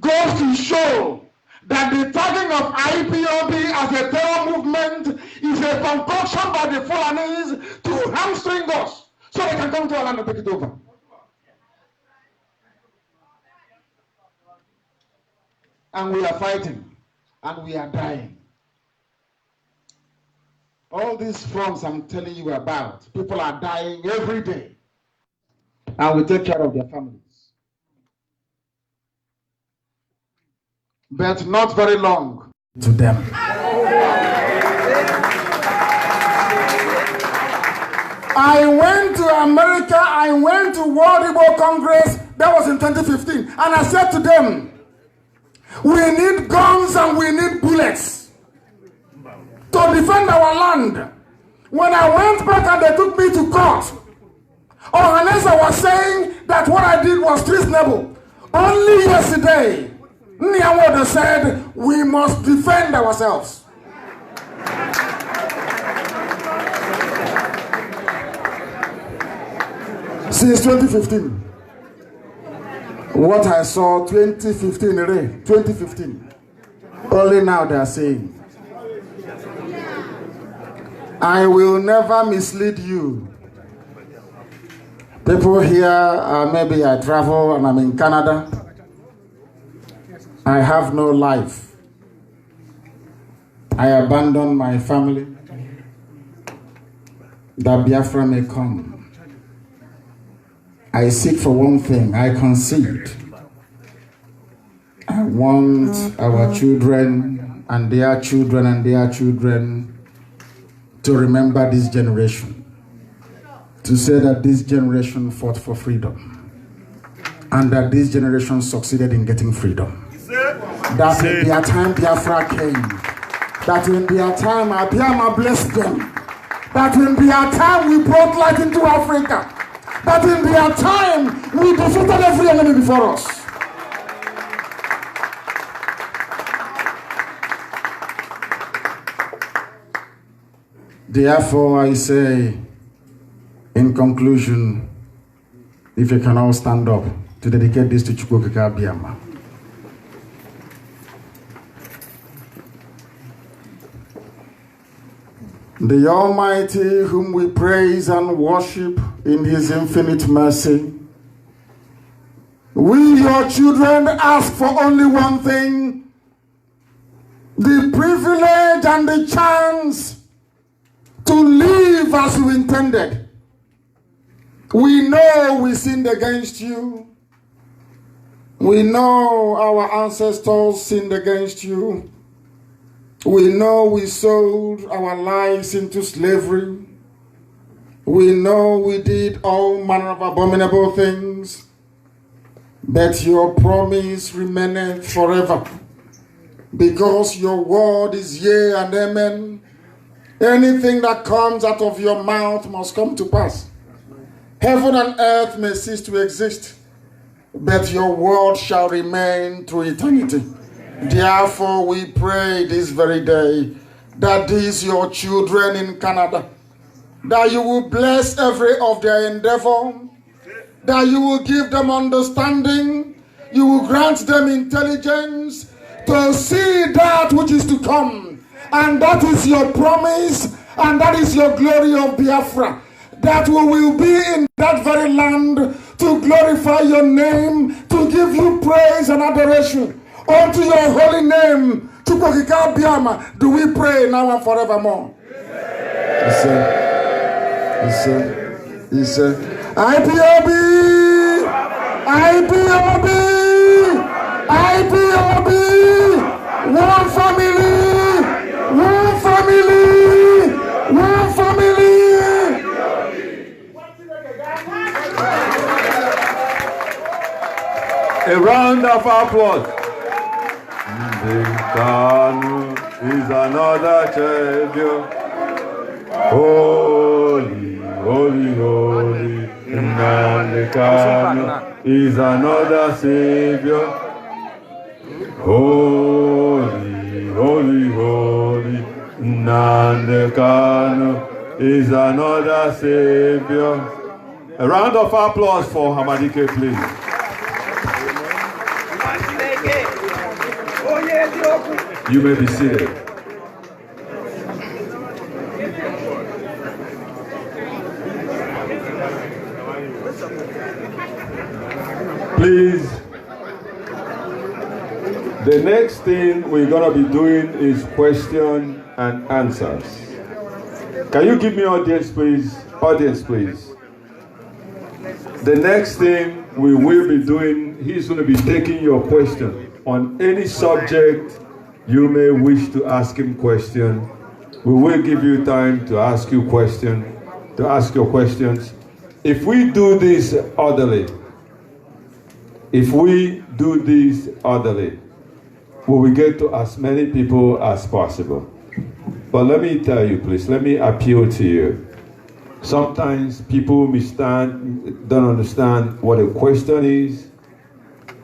goes to show that the tagging of IPOB as a terror movement is a concoction by the Fulanis to hamstring us so they can come to our land and take it over. And we are fighting, and we are dying. All these fronts I'm telling you about, people are dying every day, and we take care of their families. But not very long. to them. I went to America, I went to World Igbo Congress, that was in 2015, and I said to them, we need guns and we need bullets to defend our land. When I went back and they took me to court, Ohanesa was saying that what I did was treasonable. Only yesterday, Nyawodo said, we must defend ourselves. Since 2015, what I saw 2015, only now they are saying, I will never mislead you. People here, maybe I travel and I'm in Canada. I have no life. I abandon my family that Biafra may come. I seek for one thing, I concede. I want our children and their children and their children to remember this generation. To say that this generation fought for freedom. And that this generation succeeded in getting freedom. That in their time Biafra came. That in their time Abiyama blessed them. That in their time we brought light into Africa. That in their time we defeated every enemy before us. Therefore I say, in conclusion, if you can all stand up to dedicate this to Chukwuokike Abiyama. The Almighty, whom we praise and worship in His infinite mercy, we, your children, ask for only one thing: the privilege and the chance to live as you intended. We know we sinned against you. We know our ancestors sinned against you. We know we sold our lives into slavery. We know we did all manner of abominable things. But your promise remaineth forever, because your word is yea and amen. Anything that comes out of your mouth must come to pass. Heaven and earth may cease to exist, but your word shall remain through eternity. Therefore, we pray this very day that these your children in Canada, that you will bless every of their endeavor, that you will give them understanding, you will grant them intelligence to see that which is to come. And that is your promise, and that is your glory of Biafra, that we will be in that very land to glorify your name, to give you praise and adoration. Unto your holy name, Chukwuokike Abiyama, do we pray now and forevermore. He said, IPOB, IPOB, IPOB, one family, one family, one family. A round of applause. Kanu is another champion. Holy, holy, holy. Nnamdi Kanu is another savior. Holy, holy, holy. Nnamdi Kanu is another savior. A round of applause for Hamadike, please. You may be seated. Please, the next thing we're going to be doing is question and answers. Can you give me audience, please? Audience, please. The next thing we will be doing, he's going to be taking your question on any subject You may wish to ask him questions. We will give you time to ask your questions. If we do this orderly, we will get to as many people as possible. But let me tell you, please, let me appeal to you. Sometimes people don't understand what a question is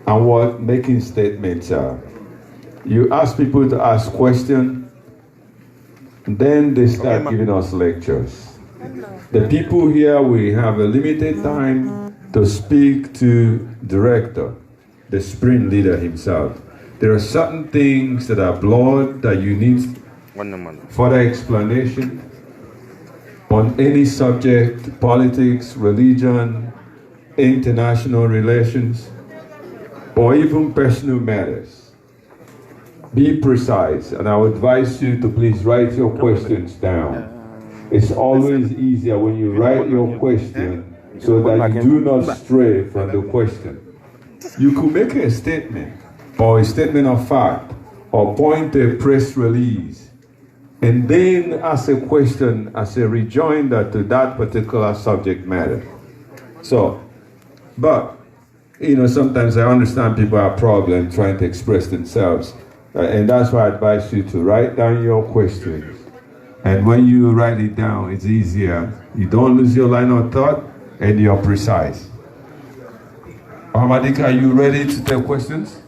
and what making statements are. You ask people to ask questions, then they start giving us lectures. The people here, we have a limited time to speak to director, the spring leader himself. There are certain things that are blood that you need further explanation on any subject, politics, religion, international relations, or even personal matters. Be precise, and I would advise you to please write your questions down. It's always easier when you write your question so that you do not stray from the question. You could make a statement, or a statement of fact, or point to a press release, and then ask a question as a rejoinder to that particular subject matter. So, but, sometimes I understand people have problems trying to express themselves, and that's why I advise you to write down your questions. And when you write it down, it's easier. You don't lose your line of thought, and you're precise. Ahmadika, are you ready to take questions?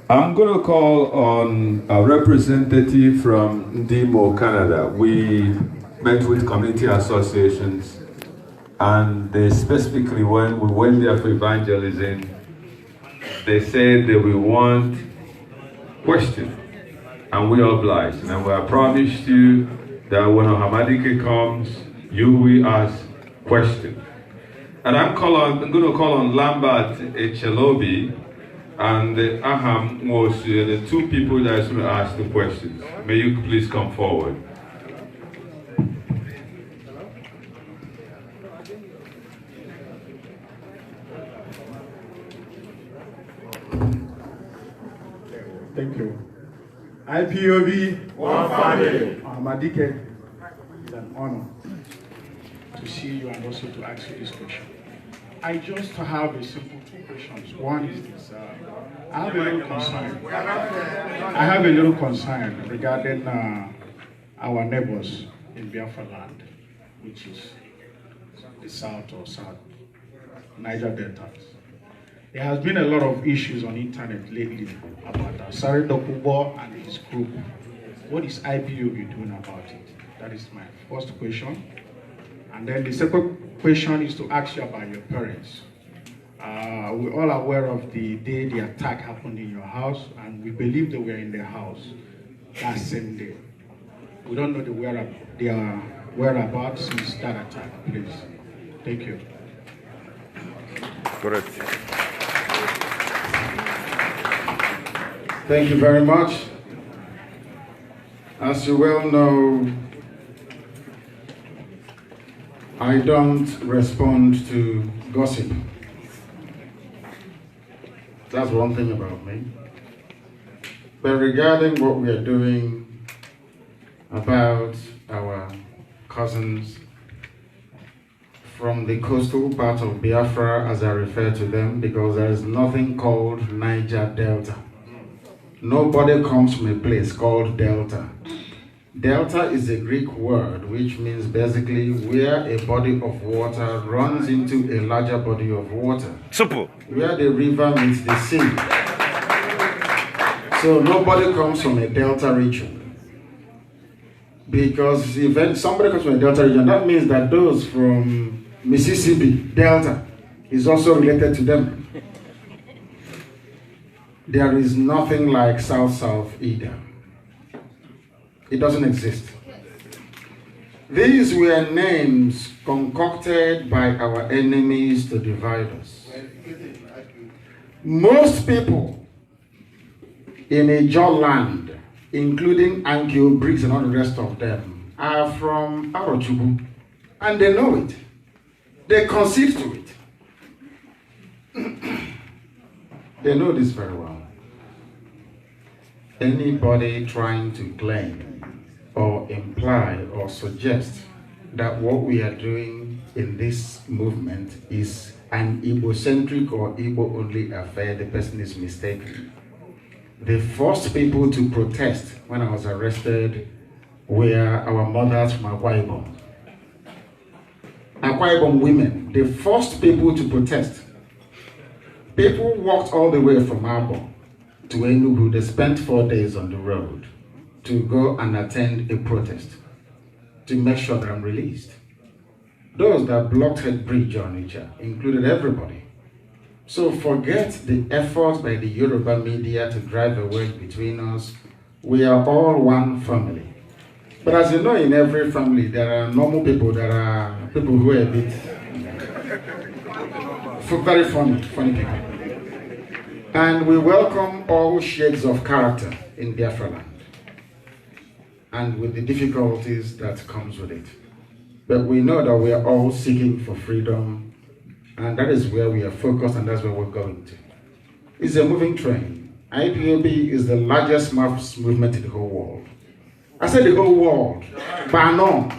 I'm going to call on a representative from Ndimo, Canada. We met with community associations, and they specifically, when we went there for evangelism, they said they will want questions, and we obliged. And we have promised you that when Ahmadika comes, you will ask questions. And I'm going to call on Lambert Echelobi and Aham Mosu, the two people that are going to ask the questions. May you please come forward. Thank you. IPOB, one family. Ahmadika, it's an honor to see you and also to ask you this question. I just have a simple two questions. One is this: I have a little concern regarding our neighbors in Biafra land, which is the south Niger Delta. There has been a lot of issues on internet lately about Sari Dokubo and his group. What is IPOB doing about it? That is my first question. And then the second question is to ask you about your parents. We're all aware of the day the attack happened in your house, and we believe they were in their house that same day. We don't know their whereabouts since that attack, please. Thank you. Correct. Thank you very much. As you well know, I don't respond to gossip. That's one thing about me. But regarding what we are doing about our cousins from the coastal part of Biafra, as I refer to them, because there is nothing called Niger Delta. Nobody comes from a place called Delta. Delta is a Greek word which means basically where a body of water runs into a larger body of water. Simple. Where the river meets the sea. So nobody comes from a Delta region. Because if somebody comes from a Delta region, that means that those from Mississippi, Delta, is also related to them. There is nothing like South-South either. It doesn't exist. These were names concocted by our enemies to divide us. Most people in Ijaw land, including Ankyo Briggs and all the rest of them, are from Arochukwu, and they know it. They concede to it. They know this very well. anybody trying to claim or imply or suggest that what we are doing in this movement is an Igbo-centric or Igbo-only affair, the person is mistaken. The first people to protest when I was arrested were our mothers from Akwa Ibom. Akwa Ibom women, the first people to protest. People walked all the way from Abo to Enugu. They spent 4 days on the road to go and attend a protest to make sure that I'm released. Those that blocked Head Bridge on Onitsha included everybody. So forget the efforts by the Yoruba media to drive a wedge between us. We are all one family. But as you know, in every family, there are normal people, there are people who are a bit very funny people. And we welcome all shades of character in Biafra land, and with the difficulties that comes with it. But we know that we are all seeking for freedom, and that is where we are focused, and that's where we're going to. It's a moving train. IPOB is the largest mass movement in the whole world. I said the whole world. Bano.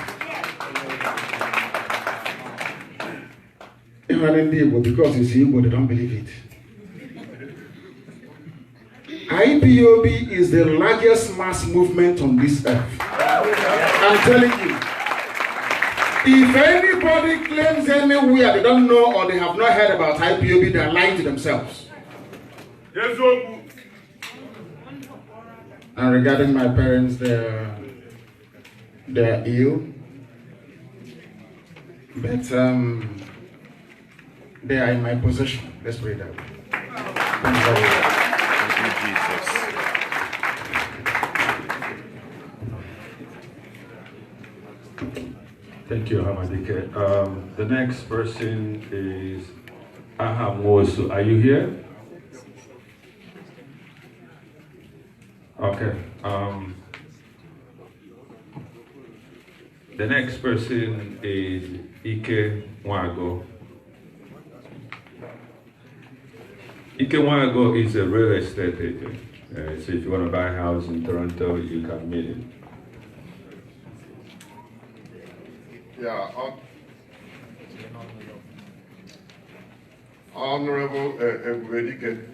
Because it's Igbo, they don't believe it. IPOB is the largest mass movement on this earth. I'm telling you. If anybody claims anywhere they don't know or they have not heard about IPOB, they are lying to themselves. And regarding my parents, they're ill. But they are in my possession. Let's pray that way. Thank you, Jesus. Thank you, Hamadike. The next person is Ahamosu. Are you here? Okay. The next person is Ike Wago. Ike Wago is a real estate agent. So if you want to buy a house in Toronto, you can meet him. Yeah, Honorable Ebubedike,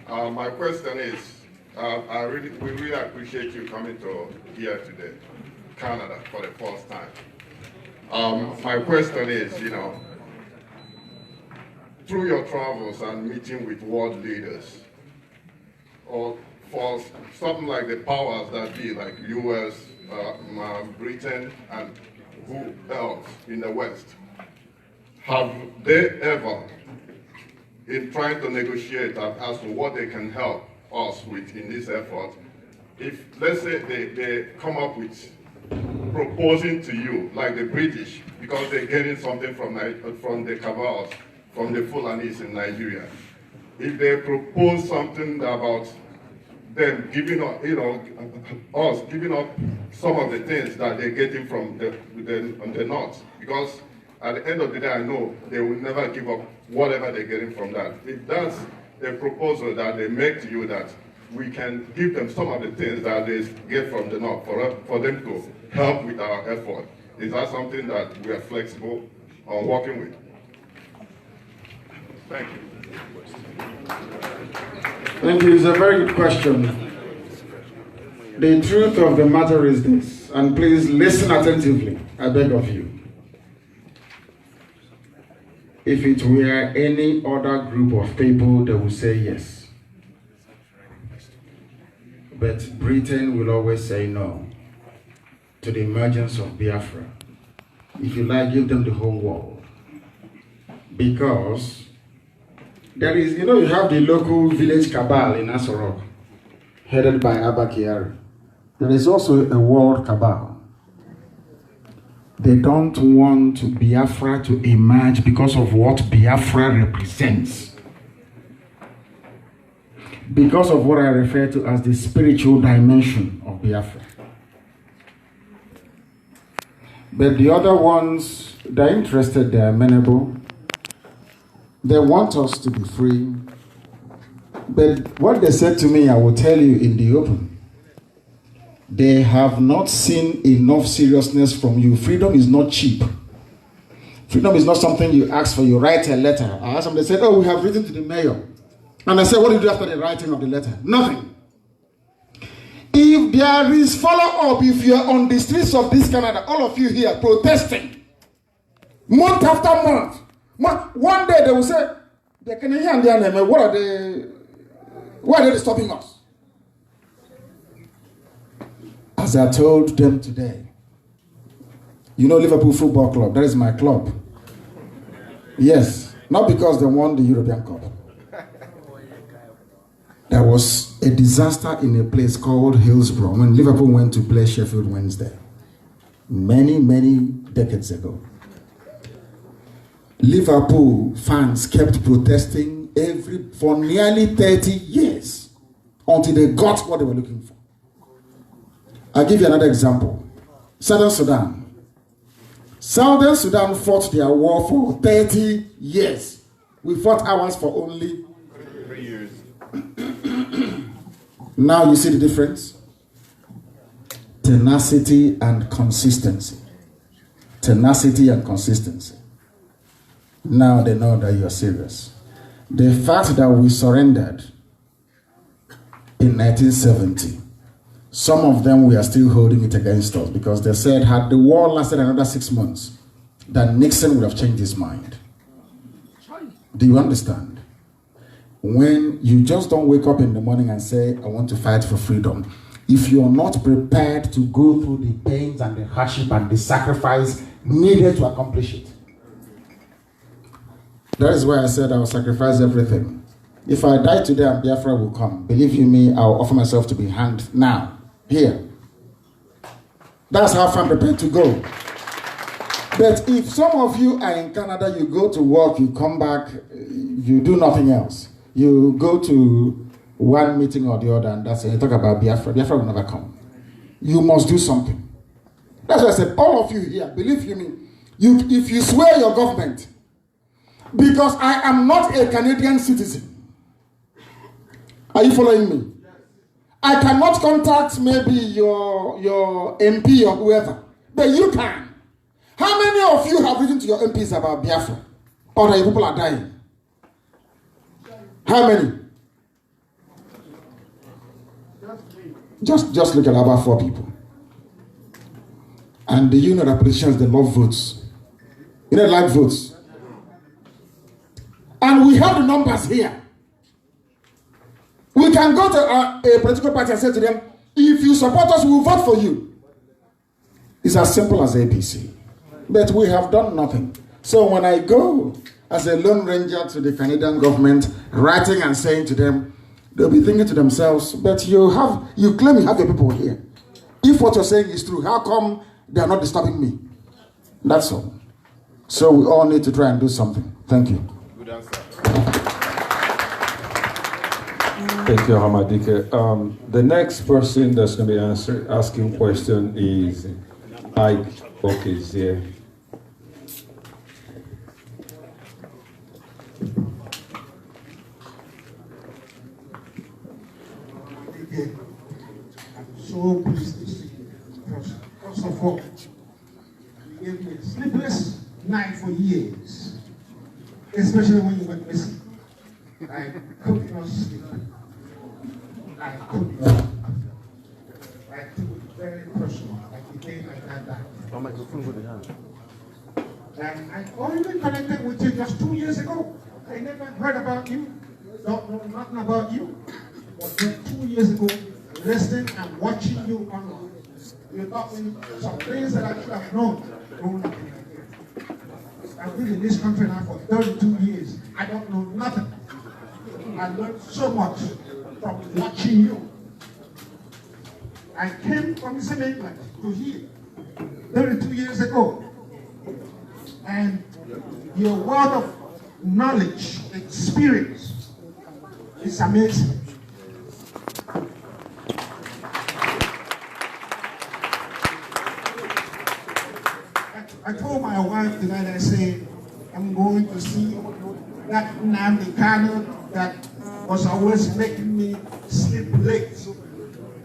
my question is, we really appreciate you coming to here today, Canada, for the first time. My question is, through your travels and meeting with world leaders, or for something like the powers that be, like US, Britain, and who else in the West, have they ever, in trying to negotiate as to what they can help us with in this effort, if, let's say, they come up with proposing to you, like the British, because they're getting something from the Cabals, from the Fulanis in Nigeria, if they propose something about them giving up, us giving up some of the things that they're getting from the North, because at the end of the day, I know they will never give up whatever they're getting from that. If that's a proposal that they make to you, that we can give them some of the things that they get from the North for them to help with our effort, is that something that we are flexible on working with? Thank you. Thank you. It's a very good question. The truth of the matter is this, and please listen attentively, I beg of you. If it were any other group of people, they would say yes. But Britain will always say no to the emergence of Biafra. If you like, give them the whole world. Because there is, you have the local village cabal in Asorok, headed by Abba Kyari. There is also a world cabal. They don't want Biafra to emerge because of what Biafra represents. Because of what I refer to as the spiritual dimension of Biafra. But the other ones, they're interested, they're amenable. They want us to be free. But what they said to me, I will tell you in the open. They have not seen enough seriousness from you. Freedom is not cheap. Freedom is not something you ask for. You write a letter. I asked them, they said, oh, we have written to the mayor. And I said, what did you do after the writing of the letter? Nothing. If there is follow-up, if you are on the streets of this Canada, all of you here protesting, month after month, one day they will say, they can hear their name. What are they? Why are they stopping us? As I told them today, you know Liverpool Football Club, that is my club. Yes, not because they won the European Cup. There was a disaster in a place called Hillsborough when Liverpool went to play Sheffield Wednesday many, many decades ago. Liverpool fans kept protesting for nearly 30 years until they got what they were looking for. I'll give you another example. Southern Sudan. Southern Sudan fought their war for 30 years. We fought ours for only 3 years. Now you see the difference? Tenacity and consistency. Tenacity and consistency. Now they know that you are serious. The fact that we surrendered in 1970, some of them we are still holding it against us because they said had the war lasted another 6 months, that Nixon would have changed his mind. Do you understand? When you just don't wake up in the morning and say, I want to fight for freedom, if you're not prepared to go through the pains and the hardship and the sacrifice needed to accomplish it. That is why I said I will sacrifice everything. If I die today and Biafra will come, believe you me, I will offer myself to be hanged now, here. That's how far I'm prepared to go. But if some of you are in Canada, you go to work, you come back, you do nothing else. You go to one meeting or the other and that's it. You talk about Biafra. Biafra will never come. You must do something. That's why I said, all of you here, believe you me, if you swear your government, because I am not a Canadian citizen. Are you following me? I cannot contact maybe your MP or whoever, but you can. How many of you have written to your MPs about Biafra? Or that people are dying? How many? Just look at about 4 people. And do you know that politicians, they love votes? You know, they like votes. And we have the numbers here. We can go to a political party and say to them, if you support us, we will vote for you. It's as simple as APC. But we have done nothing. So when I go as a lone ranger to the Canadian government, writing and saying to them, they'll be thinking to themselves, but you claim you have your people here. If what you're saying is true, how come they are not disturbing me? That's all. So we all need to try and do something. Thank you. Good answer. Thank you, Hamadike. The next person that's going to be asking question is Ike Okezie. I'm so pleased to see you. First of all, you gave me a sleepless night for years, especially when you went missing. I could not sleep. I could not. I took it very personal, like the day my dad died. And I only connected with you just 2 years ago. I never heard about you, don't know nothing about you. But then 2 years ago, listening and watching you online, you taught me some things that I should have known growing up in Nigeria. I've been in this country now for 32 years. I don't know nothing. I learned so much from watching you. I came from Eastern England to here 32 years ago. And your wealth of knowledge, experience, is amazing. I told my wife tonight, I said, I'm going to see that Nnamdi Kanu that was always making me sleep late.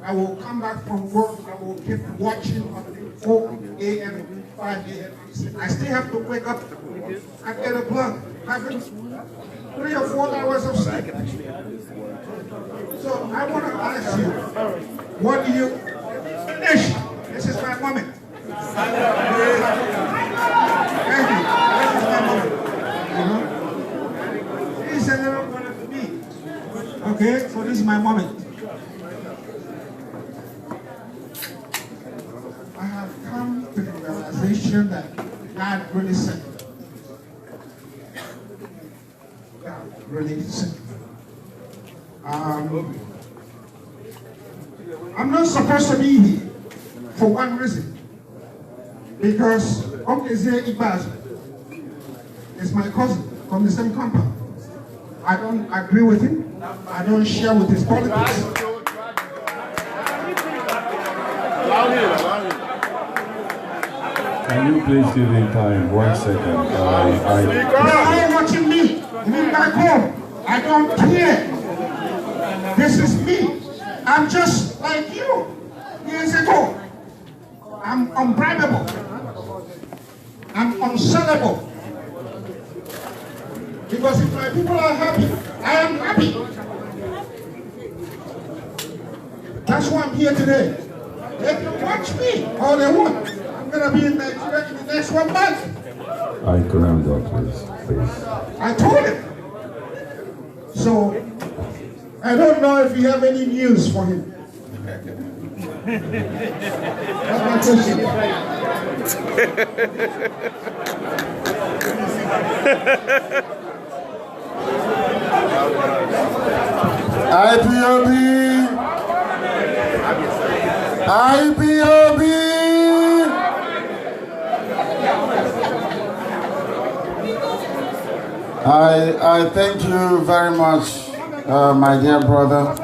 I will come back from work, I will keep watching until 4 a.m., 5 a.m. I still have to wake up at 8 o'clock, having 3 or 4 hours of sleep. So I want to ask you, what do you finish? This is my moment. Thank you. This is my moment. You know? This is a little moment to me. Okay, so this is my moment. I have come to the realization that God really sent me. God really sent me. I'm not supposed to be here for one reason. Because Okeze Ibazu is my cousin from the same compound. I don't agree with him. I don't share with his politics. Can you please give him time? 1 second. You're all watching me. Me back home. I don't care. This is me. I'm just like you. Years ago. I'm unbribable. I'm unsellable. Because if my people are happy, I am happy. That's why I'm here today. They can watch me all they want. I'm going to be in Nigeria in the next 1 month. I ground up, please. I told him. So, I don't know if you have any news for him. That's my question. IPOB! IPOB! I thank you very much, my dear brother.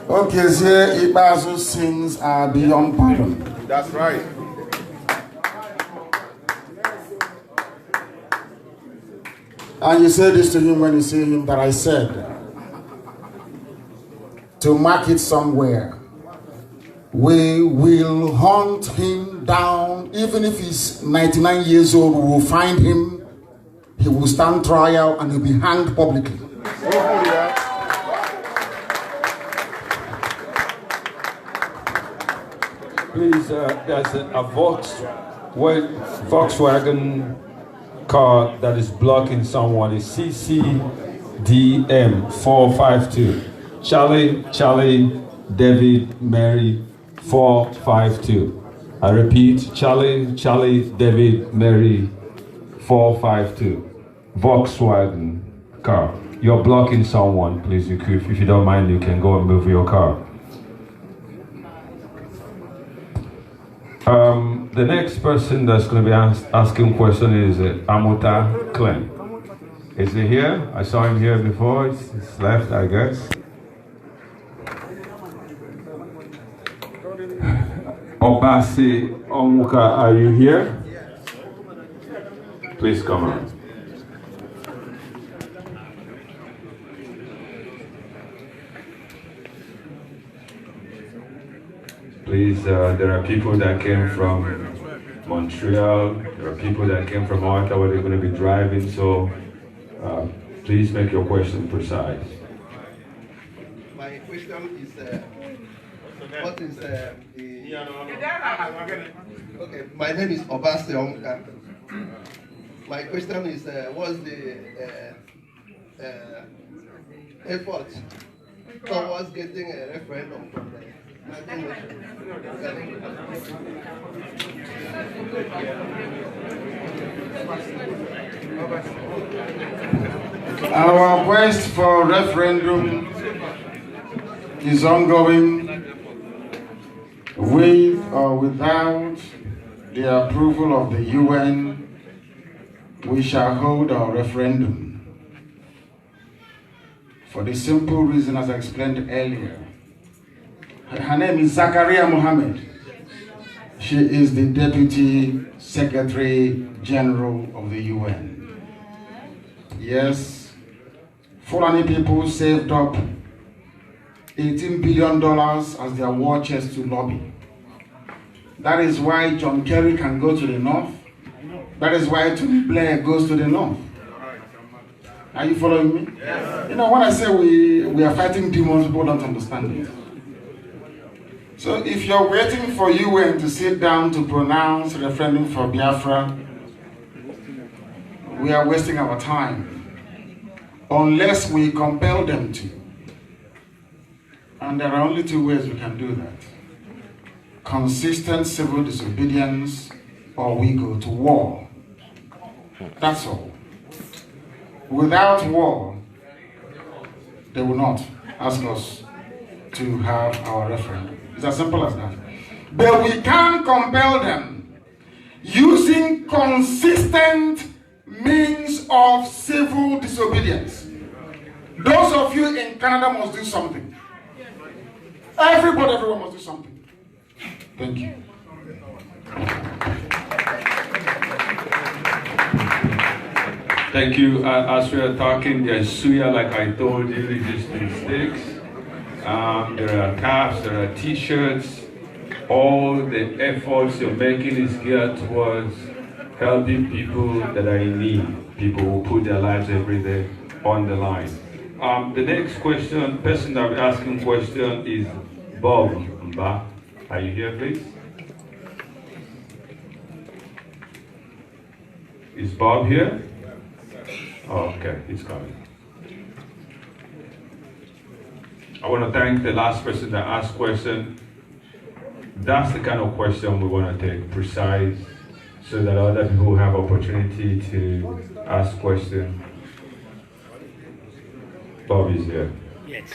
Okeze Ibazu's sins are beyond pardon. That's right. And you say this to him when you see him, that I said to mark it somewhere. We will hunt him down, even if he's 99 years old, we will find him, he will stand trial, and he'll be hanged publicly. Please, there's a Volkswagen car that is blocking someone. It's CCDM 452. Charlie, David, Mary 452. I repeat, Charlie, David, Mary 452. Volkswagen car. You're blocking someone, please. If you don't mind, you can go and move your car. The next person that's going to be asking question is Amota Clem. Is he here? I saw him here before. He's left, I guess. Obasi Omuka, are you here? Please come on. Please, there are people that came from Montreal, there are people that came from Ottawa, they're going to be driving, so please make your question precise. My question is, what is the... Okay, my name is Obasi Onka. My question is, what's the effort towards getting a referendum from the Our quest for referendum is ongoing, with or without the approval of the UN. We shall hold our referendum for the simple reason, as I explained earlier. Her name is Zakaria Mohammed. She is the Deputy Secretary General of the UN. Yes, Fulani people saved up $18 billion as their war chest to lobby. That is why John Kerry can go to the north. That is why Tony Blair goes to the north. Are you following me? Yes. You know, when I say we are fighting demons, people don't understand it. So if you're waiting for UN to sit down to pronounce referendum for Biafra, we are wasting our time. Unless we compel them to. And there are only two ways we can do that. Consistent civil disobedience, or we go to war. That's all. Without war, they will not ask us to have our referendum. It's as simple as that. But we can compel them using consistent means of civil disobedience. Those of you in Canada must do something. Everyone must do something. Thank you. Thank you. As we are talking, there's suya, like I told you, resistant sticks. There are caps, there are t-shirts. All the efforts you're making is geared towards helping people that are in need, people who put their lives every day on the line. The next person that will asking question is Bob Mba. Are you here, please? Is Bob here? Oh, okay, he's coming. I want to thank the last person that asked question. That's the kind of question we want to take, precise, so that other people have opportunity to ask questions. Bob is here. Yes.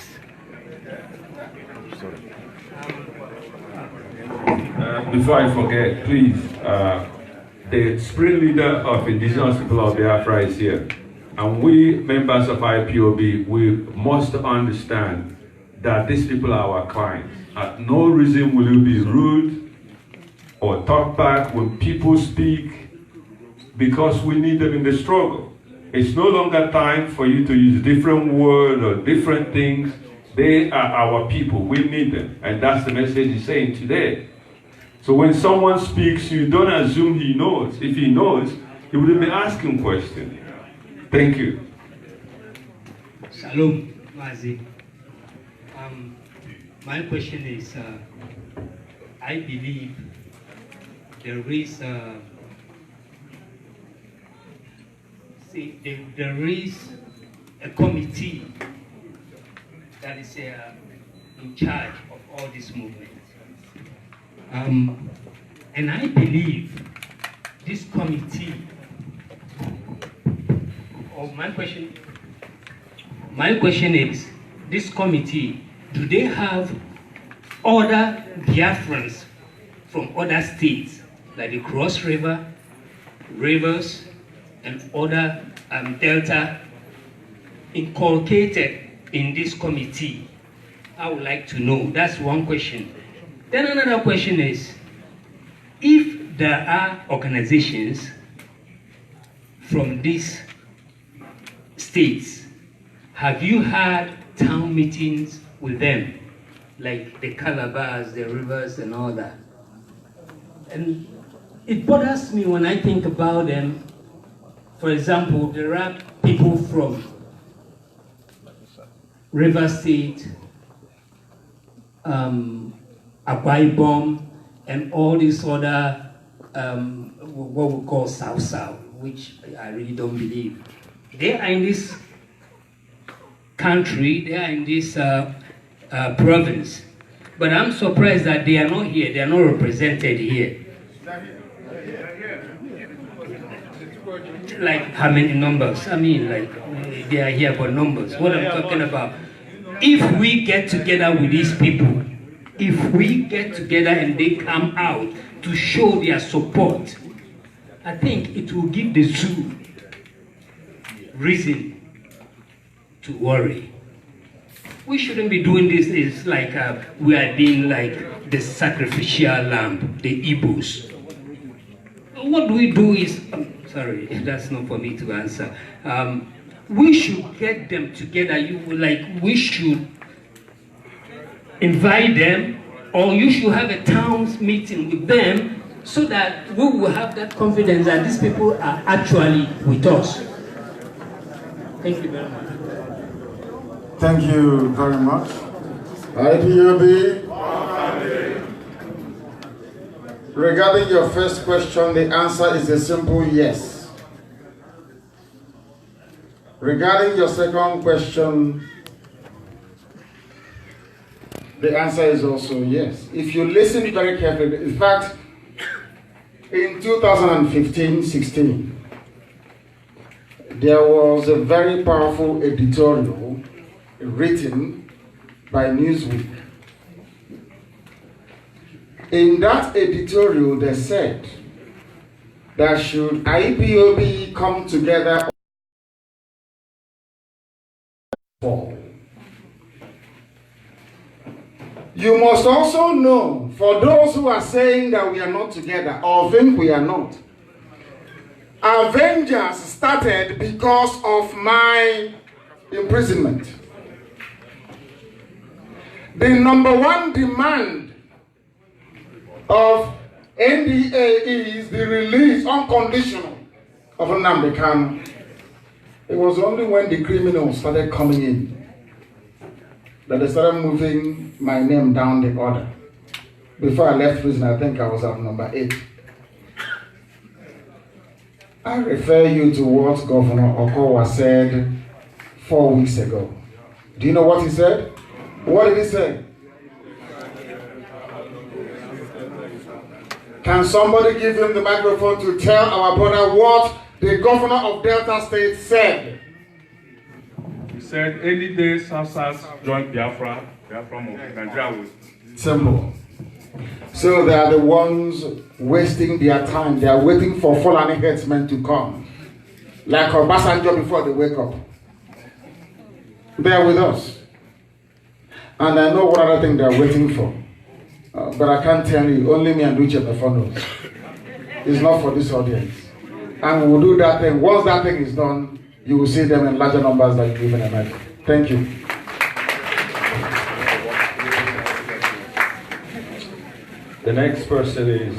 Before I forget, please, the spring leader of Indigenous People of Biafra is here. And we, members of IPOB, we must understand that these people are our clients. At no reason will you be rude or talk back when people speak, because we need them in the struggle. It's no longer time for you to use different words or different things. They are our people. We need them. And that's the message he's saying today. So when someone speaks, you don't assume he knows. If he knows, he wouldn't be asking questions. Thank you. Shalom, Mazi. My question is, I believe there is there is a committee that is in charge of all this movement. And I believe this committee, my question is, this committee, do they have other Biafrans from other states, like the Cross River, rivers, and other Delta, inculcated in this committee? I would like to know. That's one question. Then another question is, if there are organizations from these states, have you had town meetings with them, like the Calabars, the rivers, and all that? And it bothers me when I think about them. For example, there are people from River State, Akwa Ibom, and all these other, what we call South, which I really don't believe. They are in this country, they are in this province. But I'm surprised that they are not here, they are not represented here. Like how many numbers? I mean, like they are here for numbers. What I'm talking about, if we get together with these people, if we get together and they come out to show their support, I think it will give the zoo reason to worry. We shouldn't be doing this. It's like we are being like the sacrificial lamb, the Igbos. What we do is, sorry, that's not for me to answer. we should get them together. We should invite them, or you should have a town meeting with them so that we will have that confidence that these people are actually with us. Thank you very much. Thank you very much. IPOB. Regarding your first question, the answer is a simple yes. Regarding your second question, the answer is also yes. If you listen very carefully, in fact, in 2015-16, there was a very powerful editorial written by Newsweek. In that editorial, they said that should IPOB come together, you must also know, for those who are saying that we are not together or think we are not, Avengers started because of my imprisonment. The number one demand of NDA is the release, unconditional, of Nnamdi Kanu. It was only when the criminals started coming in that they started moving my name down the order. Before I left prison, I think I was at number 8. I refer you to what Governor Okowa said 4 weeks ago. Do you know what he said? What did he say? Can somebody give him the microphone to tell our brother what the governor of Delta State said? He said, any day South join Biafra, Nigeria will. Simple. So they are the ones wasting their time. They are waiting for Fulani headsmen to come. Like Obasanjo before they wake up. They are with us. And I know what other thing they are waiting for. But I can't tell you, only me and Uche knows. It's not for this audience. And we will do that thing. Once that thing is done, you will see them in larger numbers than you even imagine. Thank you. The next person is